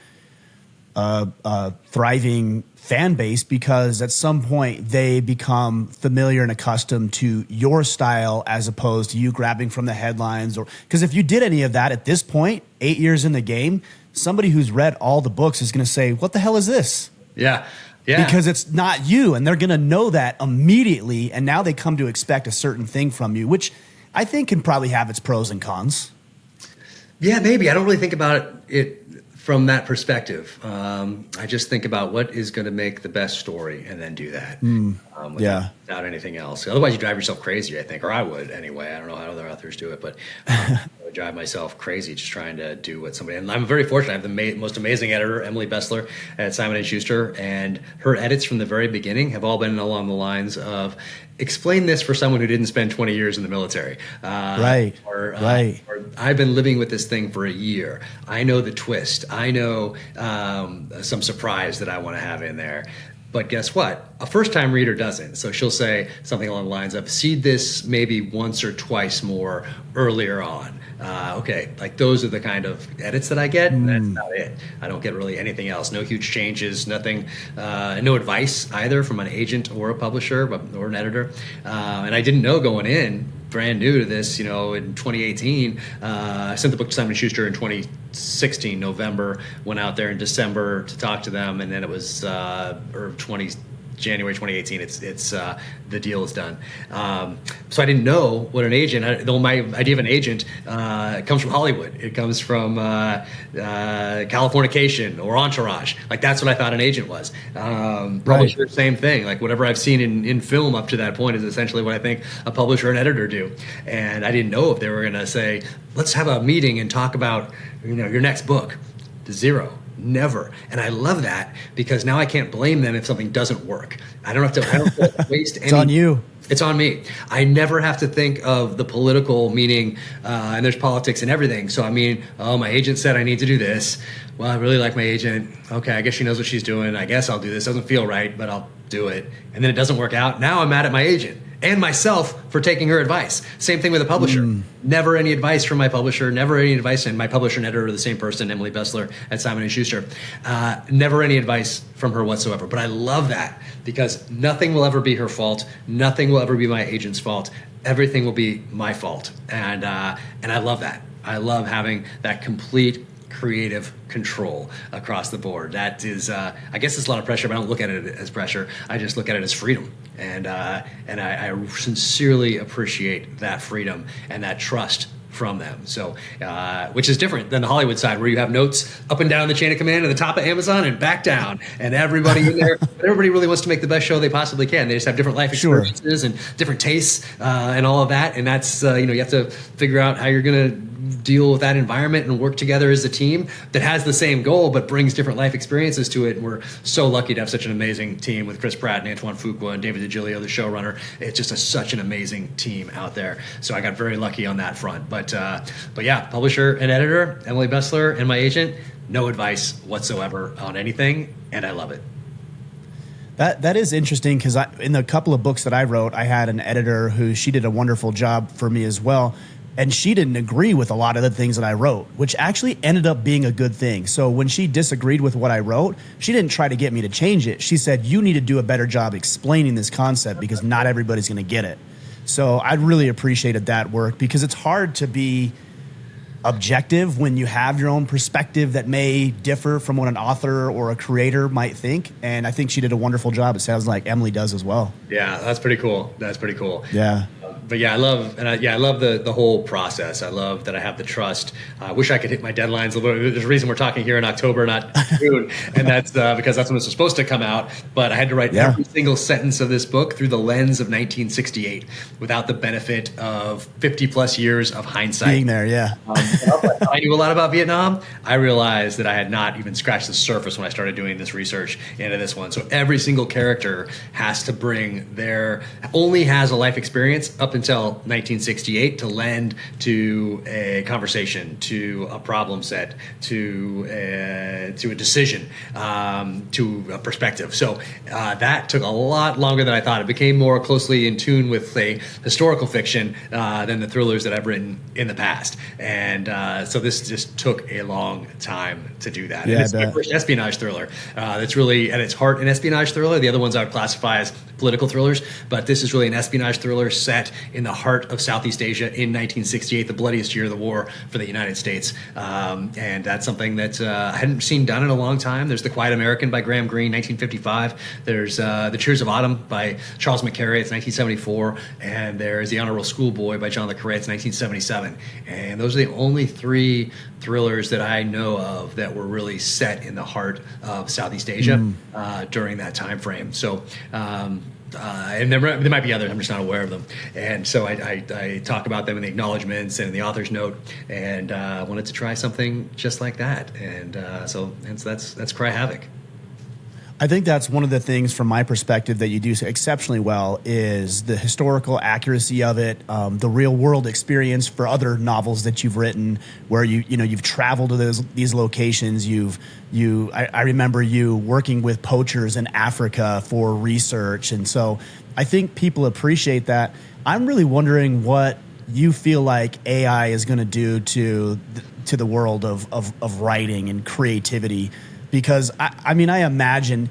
a thriving fan base, because at some point they become familiar and accustomed to your style as opposed to you grabbing from the headlines. Or because if you did any of that at this point, 8 years in the game, somebody who's read all the books is going to say, what the hell is this? Yeah. Because it's not you, and they're going to know that immediately, and now they come to expect a certain thing from you, which I think can probably have its pros and cons. Yeah, maybe. I don't really think about it from that perspective. I just think about what is going to make the best story and then do that without anything else. Otherwise, you drive yourself crazy, I think, or I would anyway. I don't know how other authors do it, but I would drive myself crazy just trying to do what somebody. And I'm very fortunate. I have the most amazing editor, Emily Bessler at Simon & Schuster, and her edits from the very beginning have all been along the lines of, explain this for someone who didn't spend 20 years in the military. Or I've been living with this thing for a year. I know the twist. I know some surprise that I want to have in there. But guess what? A first-time reader doesn't. So she'll say something along the lines of, seed this maybe once or twice more earlier on. Okay, like those are the kind of edits that I get, and that's not it. I don't get really anything else. No huge changes, nothing, no advice either from an agent or a publisher or an editor. And I didn't know going in, brand new to this, in 2018. I sent the book to Simon & Schuster in 2016, November, went out there in December to talk to them, and then it was January 2018, it's the deal is done. So I didn't know what an agent, though my idea of an agent comes from Hollywood. It comes from Californication or Entourage. Like, that's what I thought an agent was. Publisher, same thing. Like, whatever I've seen in film up to that point is essentially what I think a publisher and editor do. And I didn't know if they were going to say, let's have a meeting and talk about your next book. Zero. Never. And I love that, because now I can't blame them if something doesn't work. I don't have to waste any. It's on you. It's on me. I never have to think of the political meaning, and there's politics and everything. So, my agent said I need to do this. Well, I really like my agent. Okay, I guess she knows what she's doing. I guess I'll do this. Doesn't feel right, but I'll do it. And then it doesn't work out. Now I'm mad at my agent and myself for taking her advice. Same thing with a publisher. Never any advice from my publisher, never any advice, and my publisher and editor are the same person, Emily Bessler at Simon & Schuster. Never any advice from her whatsoever. But I love that, because nothing will ever be her fault. Nothing will ever be my agent's fault. Everything will be my fault. And I love that. I love having that complete creative control across the board. That is, I guess it's a lot of pressure, but I don't look at it as pressure. I just look at it as freedom. And I sincerely appreciate that freedom and that trust from them. So, which is different than the Hollywood side, where you have notes up and down the chain of command at the top of Amazon and back down, and everybody in there, everybody really wants to make the best show they possibly can. They just have different life experiences and different tastes and all of that. And that's, you have to figure out how you're going to deal with that environment and work together as a team that has the same goal but brings different life experiences to it. And we're so lucky to have such an amazing team with Chris Pratt and Antoine Fuqua and David DiGilio, the showrunner. It's just such an amazing team out there. So I got very lucky on that front. But yeah, publisher and editor, Emily Bessler, and my agent, no advice whatsoever on anything, and I love it. That is interesting, because in the couple of books that I wrote, I had an editor who, she did a wonderful job for me as well. And she didn't agree with a lot of the things that I wrote, which actually ended up being a good thing. So when she disagreed with what I wrote, she didn't try to get me to change it. She said, you need to do a better job explaining this concept, because not everybody's going to get it. So I really appreciated that work, because it's hard to be objective when you have your own perspective that may differ from what an author or a creator might think. And I think she did a wonderful job. It sounds like Emily does as well. Yeah, that's pretty cool. Yeah. But yeah, I love the whole process. I love that I have the trust. I wish I could hit my deadlines a little bit. There's a reason we're talking here in October, not June, and that's because that's when it's supposed to come out. But I had to write every single sentence of this book through the lens of 1968, without the benefit of 50 plus years of hindsight. Being there, yeah. I knew a lot about Vietnam. I realized that I had not even scratched the surface when I started doing this research into this one. So every single character has to only has a life experience up until 1968 to lend to a conversation, to a problem set, to a decision, to a perspective. So that took a lot longer than I thought. It became more closely in tune with, say, historical fiction than the thrillers that I've written in the past. And so this just took a long time to do that. Yeah, and it's my first espionage thriller. That's really at its heart an espionage thriller. The other ones I would classify as political thrillers, but this is really an espionage thriller set in the heart of Southeast Asia in 1968, the bloodiest year of the war for the United States. And that's something that I hadn't seen done in a long time. There's The Quiet American by Graham Greene, 1955. There's The Tears of Autumn by Charles McCary, it's 1974. And there's The Honorable Schoolboy by John le Carré, it's 1977. And those are the only three thrillers that I know of that were really set in the heart of Southeast Asia during that time frame. So, and there might be others, I'm just not aware of them. And so I talk about them in the acknowledgments and in the author's note, and wanted to try something just like that. And so that's Cry Havoc. I think that's one of the things from my perspective that you do exceptionally well is the historical accuracy of it, the real world experience for other novels that you've written where you've traveled to these locations. I remember you working with poachers in Africa for research. And so I think people appreciate that. I'm really wondering what you feel like AI is going to do to the world of writing and creativity. Because I imagine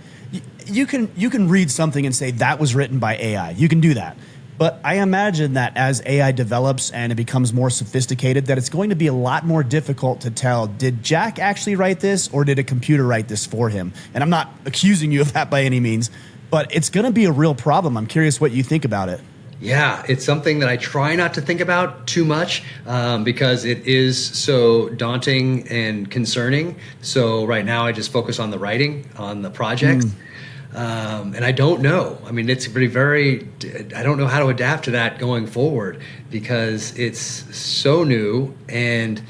you can read something and say that was written by AI. You can do that. But I imagine that as AI develops and it becomes more sophisticated, that it's going to be a lot more difficult to tell, did Jack actually write this or did a computer write this for him? And I'm not accusing you of that by any means, but it's going to be a real problem. I'm curious what you think about it. Yeah, it's something that I try not to think about too much because it is so daunting and concerning. So right now I just focus on the writing, on the project. And I don't know. I mean, it's I don't know how to adapt to that going forward because it's so new and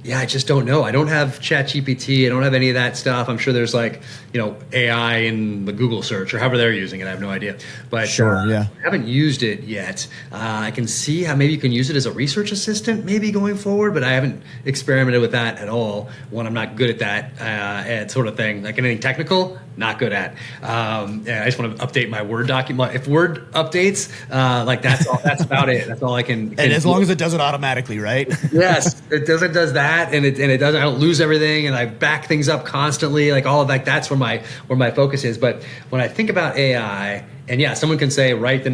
yeah, I just don't know. I don't have ChatGPT. I don't have any of that stuff. I'm sure there's AI in the Google search or however they're using it. I have no idea. But I haven't used it yet. I can see how maybe you can use it as a research assistant maybe going forward, but I haven't experimented with that at all. One, I'm not good at that sort of thing. Like anything technical, not good at. I just want to update my Word document. If Word updates, that's about it. That's all I can and as long as it does it automatically, right? Yes, it does that. And it doesn't. I don't lose everything, and I back things up constantly. Like all of that. That's where my focus is. But when I think about AI, and yeah, someone can say write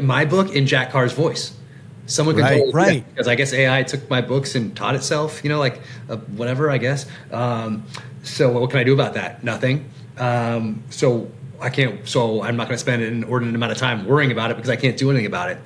my book in Jack Carr's voice. Someone can totally do that, because I guess AI took my books and taught itself. Whatever. I guess. So what can I do about that? Nothing. So I can't. So I'm not going to spend an inordinate amount of time worrying about it because I can't do anything about it.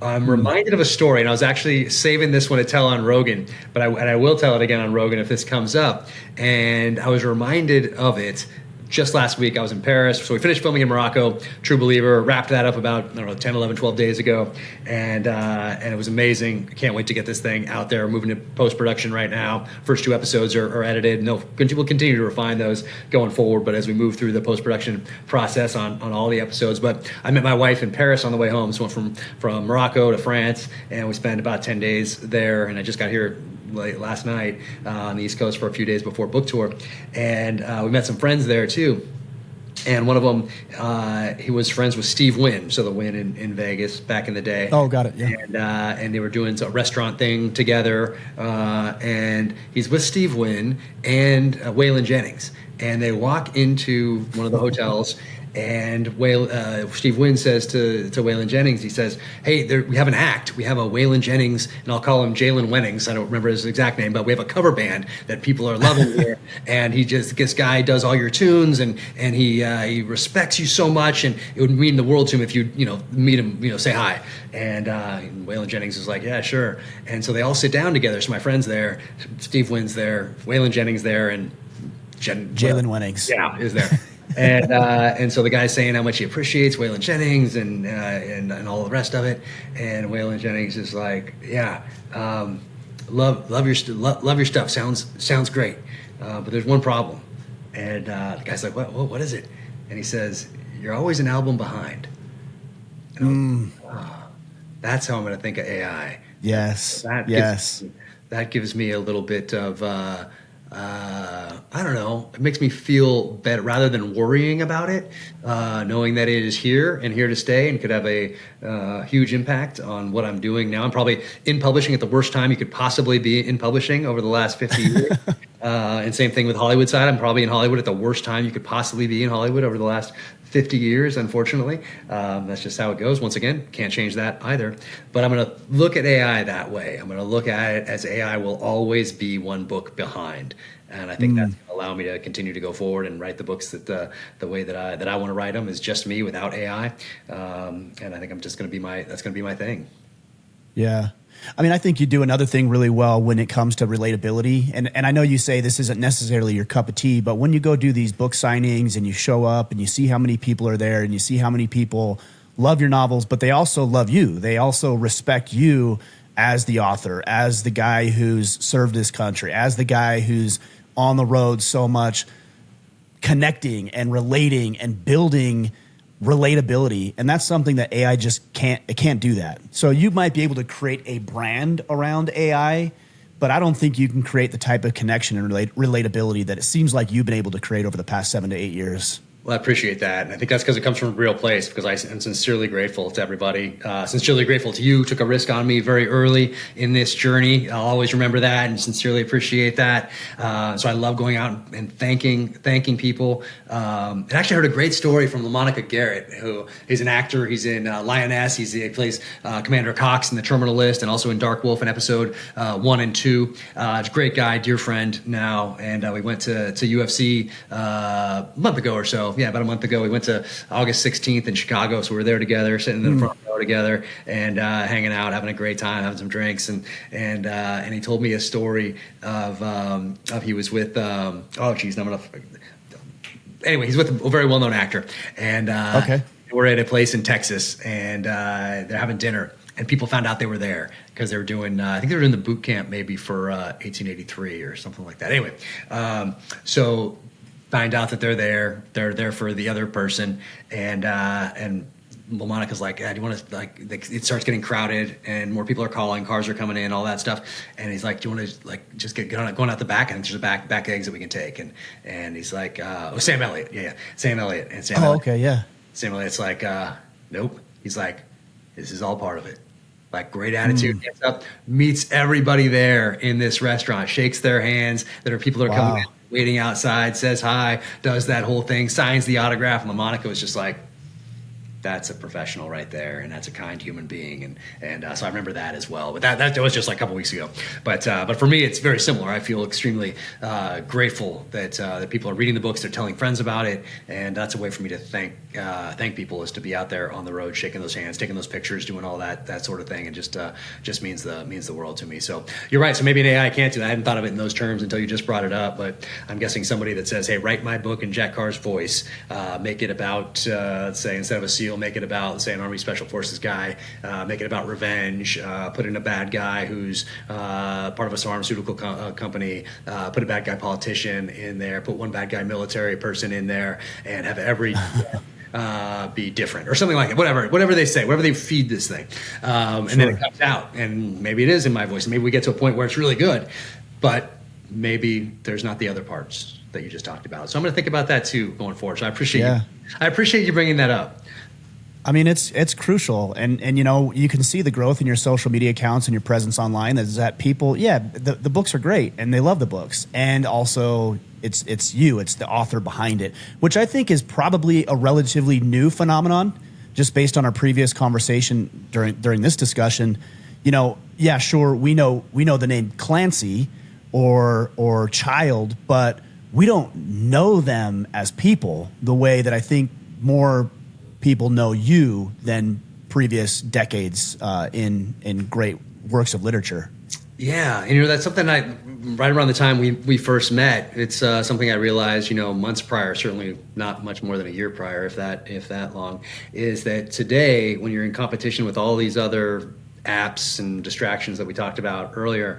I'm reminded of a story, and I was actually saving this one to tell on Rogan, but I will tell it again on Rogan if this comes up. And I was reminded of it just last week. I was in Paris, so we finished filming in Morocco, True Believer, wrapped that up about 10, 11, 12 days ago, and it was amazing. I can't wait to get this thing out there. We're moving to post-production right now. First 2 episodes are edited, and we'll continue to refine those going forward, but as we move through the post-production process on all the episodes. But I met my wife in Paris on the way home, so went from Morocco to France, and we spent about 10 days there, and I just got here late last night on the East Coast for a few days before book tour, and we met some friends there too. And one of them, he was friends with Steve Wynn, so the Wynn in Vegas back in the day. Oh, got it. Yeah. And they were doing a restaurant thing together, and he's with Steve Wynn and Waylon Jennings, and they walk into one of the hotels. And Steve Wynn says to Waylon Jennings, he says, "Hey, we have an act. We have a Waylon Jennings, and I'll call him Jalen Wennings. I don't remember his exact name, but we have a cover band that people are loving here. And this guy does all your tunes, and he respects you so much, and it would mean the world to him if you meet him, say hi." And Waylon Jennings is like, "Yeah, sure." And so they all sit down together. So my friend's there, Steve Wynn's there, Waylon Jennings there, and Jalen Wennings, is there. And so the guy's saying how much he appreciates Waylon Jennings and all the rest of it, and Waylon Jennings is like, love your stuff, sounds great, but there's one problem. And the guy's like, what is it? And he says, "You're always an album behind." And that's how I'm going to think of AI. Yes. That gives me a little bit of I don't know. It makes me feel better rather than worrying about it, knowing that it is here and here to stay and could have a huge impact on what I'm doing now. I'm probably in publishing at the worst time you could possibly be in publishing over the last 50 years. And same thing with Hollywood side. I'm probably in Hollywood at the worst time you could possibly be in Hollywood over the last 50 years, unfortunately. That's just how it goes. Once again, can't change that either. But I'm going to look at AI that way. I'm going to look at it as AI will always be one book behind. And I think that's going to allow me to continue to go forward and write the books that the way that I want to write them is just me without AI. And I think that's going to be my thing. Yeah. I mean, I think you do another thing really well when it comes to relatability. And I know you say this isn't necessarily your cup of tea, but when you go do these book signings and you show up and you see how many people are there and you see how many people love your novels, but they also love you. They also respect you as the author, as the guy who's served this country, as the guy who's on the road so much, connecting and relating and building relatability. And that's something that AI just can't do that. So you might be able to create a brand around AI, but I don't think you can create the type of connection and relatability that it seems like you've been able to create over the past 7 to 8 years. Well, I appreciate that. And I think that's because it comes from a real place, because I am sincerely grateful to everybody. Sincerely grateful to you. Took a risk on me very early in this journey. I'll always remember that and sincerely appreciate that. So I love going out and thanking people. And actually heard a great story from LaMonica Garrett, who is an actor. He's in Lioness. He plays Commander Cox in The Terminal List and also in Dark Wolf in episode 1 and 2. A great guy, dear friend now. And we went to UFC a month ago or so. Yeah, about a month ago. We went to August 16th in Chicago, so we were there together, sitting in the front row together, and hanging out, having a great time, having some drinks, and he told me a story of he was with anyway, he's with a very well-known actor, and we're at a place in Texas, and they're having dinner. And people found out they were there because they were doing, I think they were doing the boot camp maybe for 1883 or something like that. Anyway, so find out that they're there for the other person, and Monica's like, do you want to, like, it starts getting crowded and more people are calling, cars are coming in, all that stuff, and he's like, do you want to, like, just get on going out the back, and there's a back exit we can take, and he's like, Sam Elliott, Sam Elliott, and Sam Elliott, okay, yeah, Sam Elliott's like, nope, he's like, this is all part of it. Like, great attitude, gets up, meets everybody there in this restaurant, shakes their hands. There are people that are coming in, waiting outside, says hi, does that whole thing, signs the autograph. And Monica was just like, that's a professional right there, and that's a kind human being, and so I remember that as well. But that was just like a couple weeks ago. But for me, it's very similar. I feel extremely grateful that people are reading the books, they're telling friends about it, and that's a way for me to thank people, is to be out there on the road, shaking those hands, taking those pictures, doing all that sort of thing, and just means the world to me. So you're right. So maybe an AI can't do that. I hadn't thought of it in those terms until you just brought it up. But I'm guessing somebody that says, hey, write my book in Jack Carr's voice, make it about, let's say, instead of a SEAL, make it about, say, an Army Special Forces guy, make it about revenge, put in a bad guy who's part of a pharmaceutical company, put a bad guy politician in there, put one bad guy military person in there, and have every be different or something like it. Whatever they say, whatever they feed this thing, and then it comes out, and maybe it is in my voice, and maybe we get to a point where it's really good, but maybe there's not the other parts that you just talked about. So I'm going to think about that too going forward. So I appreciate you bringing that up. I mean, it's crucial, and you know, you can see the growth in your social media accounts and your presence online. Is that people, the books are great and they love the books, and also it's the author behind it, which I think is probably a relatively new phenomenon, just based on our previous conversation during this discussion. You know, yeah, sure, we know the name Clancy or Child, but we don't know them as people the way that I think more people know you than previous decades in great works of literature. Yeah, and that's something right around the time we first met. It's something I realized, months prior, certainly not much more than a year prior, if that long, is that today, when you're in competition with all these other apps and distractions that we talked about earlier,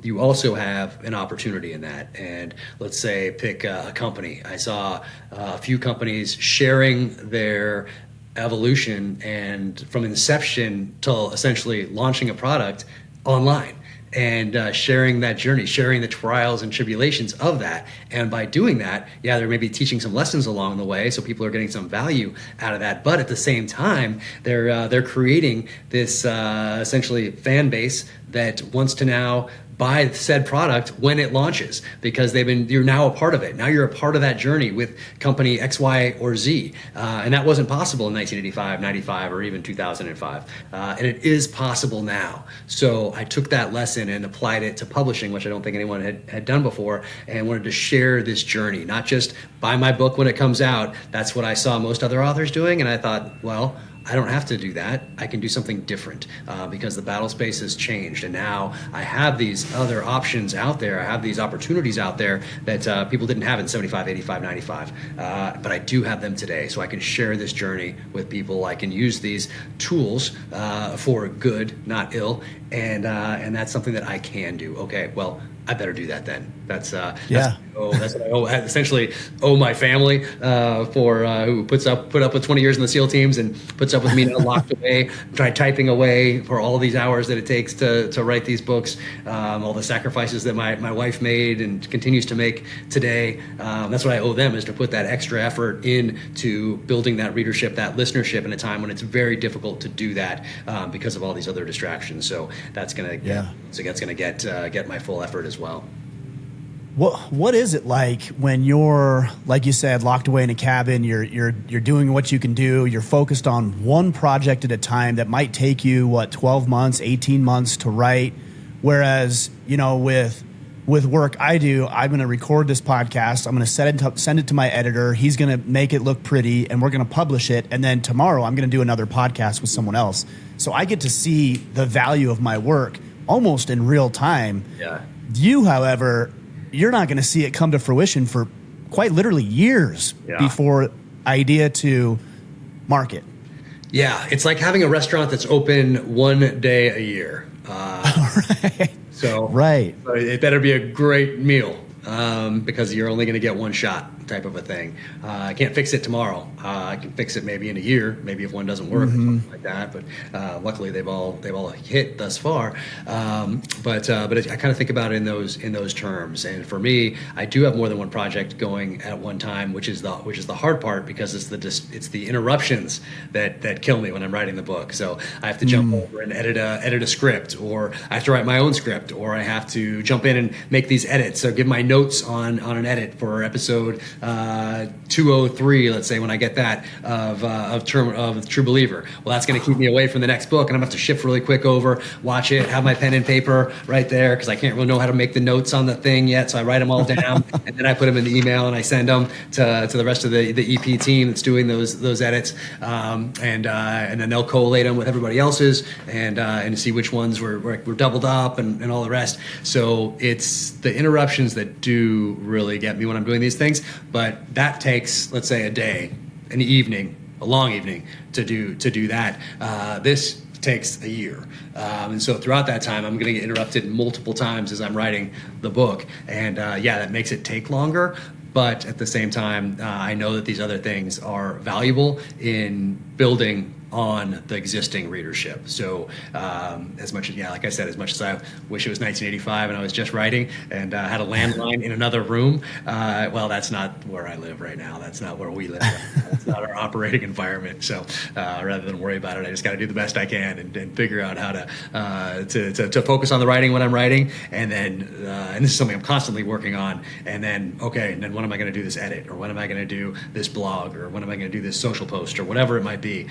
you also have an opportunity in that. And let's say pick a company. I saw a few companies sharing their evolution and from inception till essentially launching a product online, and sharing that journey, sharing the trials and tribulations of that. And by doing that, they're maybe teaching some lessons along the way, so people are getting some value out of that. But at the same time, they're creating this essentially fan base that wants to now buy said product when it launches, because you're now a part of it. Now you're a part of that journey with company X, Y, or Z. And that wasn't possible in 1985, 95, or even 2005. And it is possible now. So I took that lesson and applied it to publishing, which I don't think anyone had done before, and wanted to share this journey, not just buy my book when it comes out. That's what I saw most other authors doing. And I thought, well, I don't have to do that. I can do something different because the battle space has changed. And now I have these other options out there. I have these opportunities out there that people didn't have in 75, 85, 95. But I do have them today. So I can share this journey with people. I can use these tools for good, not ill. And that's something that I can do. Okay, well, I better do that then. That's what I owe. I essentially owe my family for who put up with 20 years in the SEAL teams and puts up with me now locked away, typing away for all these hours that it takes to write these books, all the sacrifices that my wife made and continues to make today. That's what I owe them, is to put that extra effort into building that readership, that listenership in a time when it's very difficult to do that because of all these other distractions. So that's gonna get my full effort as well. What is it like when you're, like you said, locked away in a cabin? You're doing what you can do. You're focused on one project at a time that might take you 12 months, 18 months to write. Whereas, with work I do, I'm going to record this podcast. I'm going to send it to my editor. He's going to make it look pretty, and we're going to publish it. And then tomorrow I'm going to do another podcast with someone else. So I get to see the value of my work almost in real time. Yeah. You, however, you're not going to see it come to fruition for quite literally years before idea to market. Yeah, it's like having a restaurant that's open one day a year. Right. So right. It better be a great meal because you're only going to get one shot, type of a thing. I can't fix it tomorrow. I can fix it maybe in a year, maybe if one doesn't work or something like that. But luckily they've all hit thus far. But I kind of think about it in those terms. And for me, I do have more than one project going at one time, which is the hard part, because it's the interruptions that kill me when I'm writing the book. So I have to jump over and edit a script, or I have to write my own script, or I have to jump in and make these edits. So give my notes on an edit for episode 203, let's say, when I get that of True Believer. Well, that's going to keep me away from the next book, and I'm going to have to shift really quick over, watch it, have my pen and paper right there, because I can't really know how to make the notes on the thing yet. So I write them all down, and then I put them in the email, and I send them to the rest of the EP team that's doing those edits, and then they'll collate them with everybody else's, and see which ones were doubled up and all the rest. So it's the interruptions that do really get me when I'm doing these things. But that takes, let's say, a day, an evening, a long evening to do that. This takes a year. And so throughout that time, I'm going to get interrupted multiple times as I'm writing the book. And that makes it take longer. But at the same time, I know that these other things are valuable in building on the existing readership. So as much as I wish it was 1985 and I was just writing and had a landline in another room, well, that's not where I live right now. That's not where we live. That's not our operating environment. So rather than worry about it, I just got to do the best I can and figure out how to focus on the writing when I'm writing. And then, and this is something I'm constantly working on. And then, and then when am I going to do this edit? Or when am I going to do this blog? Or when am I going to do this social post? Or whatever it might be.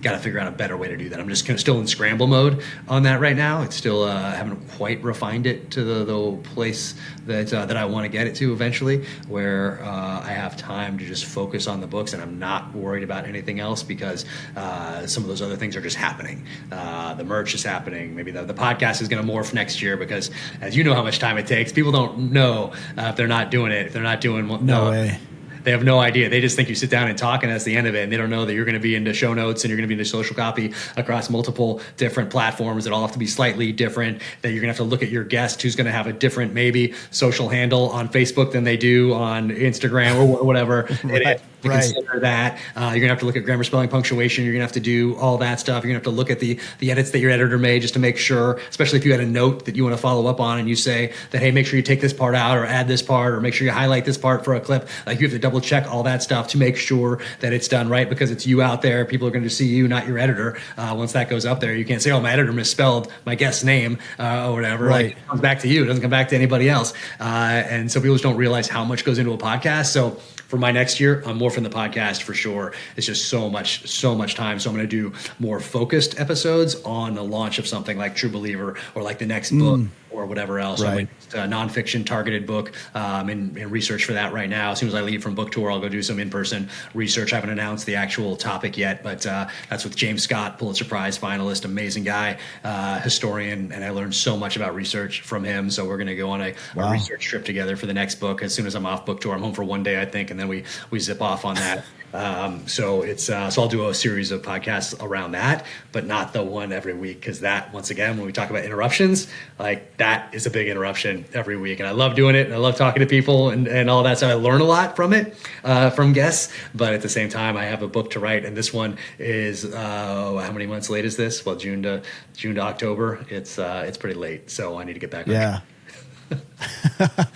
Got to figure out a better way to do that. I'm just kind of still in scramble mode on that right now. It's still haven't quite refined it to the place that I want to get it to eventually, where I have time to just focus on the books and I'm not worried about anything else, because some of those other things are just happening. The merch is happening. Maybe the podcast is going to morph next year, because as you know how much time it takes. People don't know if they're not doing it. If they're not doing no way. They have no idea. They just think you sit down and talk, and that's the end of it. And they don't know that you're going to be into show notes and you're going to be into social copy across multiple different platforms that all have to be slightly different, that you're going to have to look at your guest who's going to have a different maybe social handle on Facebook than they do on Instagram or whatever. Right. Consider that. You're going to have to look at grammar, spelling, punctuation. You're going to have to do all that stuff. You're going to have to look at the edits that your editor made just to make sure, especially if you had a note that you want to follow up on and you say that, hey, make sure you take this part out or add this part, or make sure you highlight this part for a clip. Like, you have to double check all that stuff to make sure that it's done right, because it's you out there. People are going to see you, not your editor. Once that goes up there, you can't say, oh, my editor misspelled my guest's name or whatever. Right. Like, it comes back to you. It doesn't come back to anybody else. And so people just don't realize how much goes into a podcast. So for my next year, I'm morphing the podcast for sure. It's just so much time. So I'm going to do more focused episodes on the launch of something like True Believer or like the next book or whatever else. Right. A nonfiction targeted book, in research for that right now. As soon as I leave from book tour, I'll go do some in-person research. I haven't announced the actual topic yet, but that's with James Scott, Pulitzer Prize finalist, amazing guy, historian, and I learned so much about research from him. So we're going to go on a research trip together for the next book. As soon as I'm off book tour, I'm home for one day, I think, and then we zip off on that. So I'll do a series of podcasts around that, but not the one every week, because that, once again, when we talk about interruptions, like that is a big interruption every week, and I love doing it, and I love talking to people and all that. So I learn a lot from it, from guests, but at the same time, I have a book to write, and this one is how many months late is this? Well, June to October. It's pretty late, so I need to get back on track.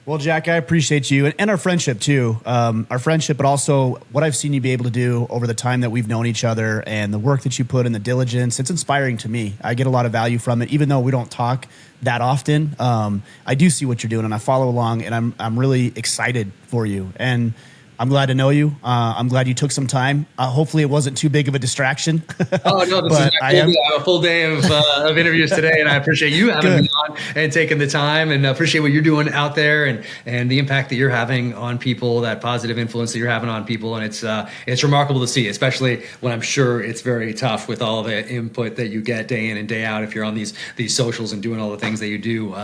Well, Jack, I appreciate you and our friendship too. Our friendship, but also what I've seen you be able to do over the time that we've known each other and the work that you put in, the diligence. It's inspiring to me. I get a lot of value from it, even though we don't talk that often. I do see what you're doing and I follow along, and I'm really excited for you. And I'm glad to know you. I'm glad you took some time. Hopefully it wasn't too big of a distraction. Oh, no, this is I have a full day of interviews today, and I appreciate you having me on and taking the time, and appreciate what you're doing out there and the impact that you're having on people, that positive influence that you're having on people. And it's remarkable to see, especially when I'm sure it's very tough with all the input that you get day in and day out. If you're on these socials and doing all the things that you do,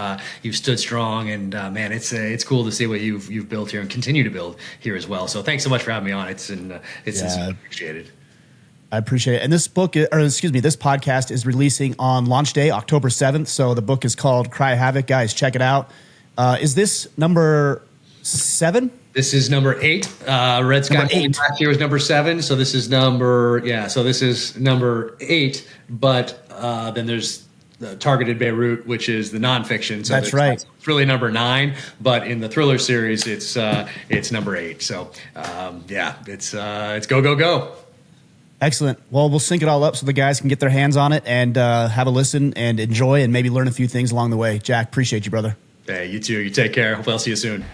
you've stood strong, and man, it's cool to see what you've built here and continue to build here as well. So thanks so much for having me on. It's appreciated. I appreciate it. And this this podcast is releasing on launch day, October 7th. So the book is called Cry Havoc. Guys, check it out. Is this number 7? This is number 8. Red Sky last year was number 7. So this is number 8. But then there's Targeted Beirut, which is the nonfiction. So that's right. It's really number 9, but in the thriller series, it's number 8. So it's go. Excellent. Well, we'll sync it all up so the guys can get their hands on it and have a listen and enjoy and maybe learn a few things along the way. Jack, appreciate you, brother. Hey, you too. You take care. Hope I'll see you soon.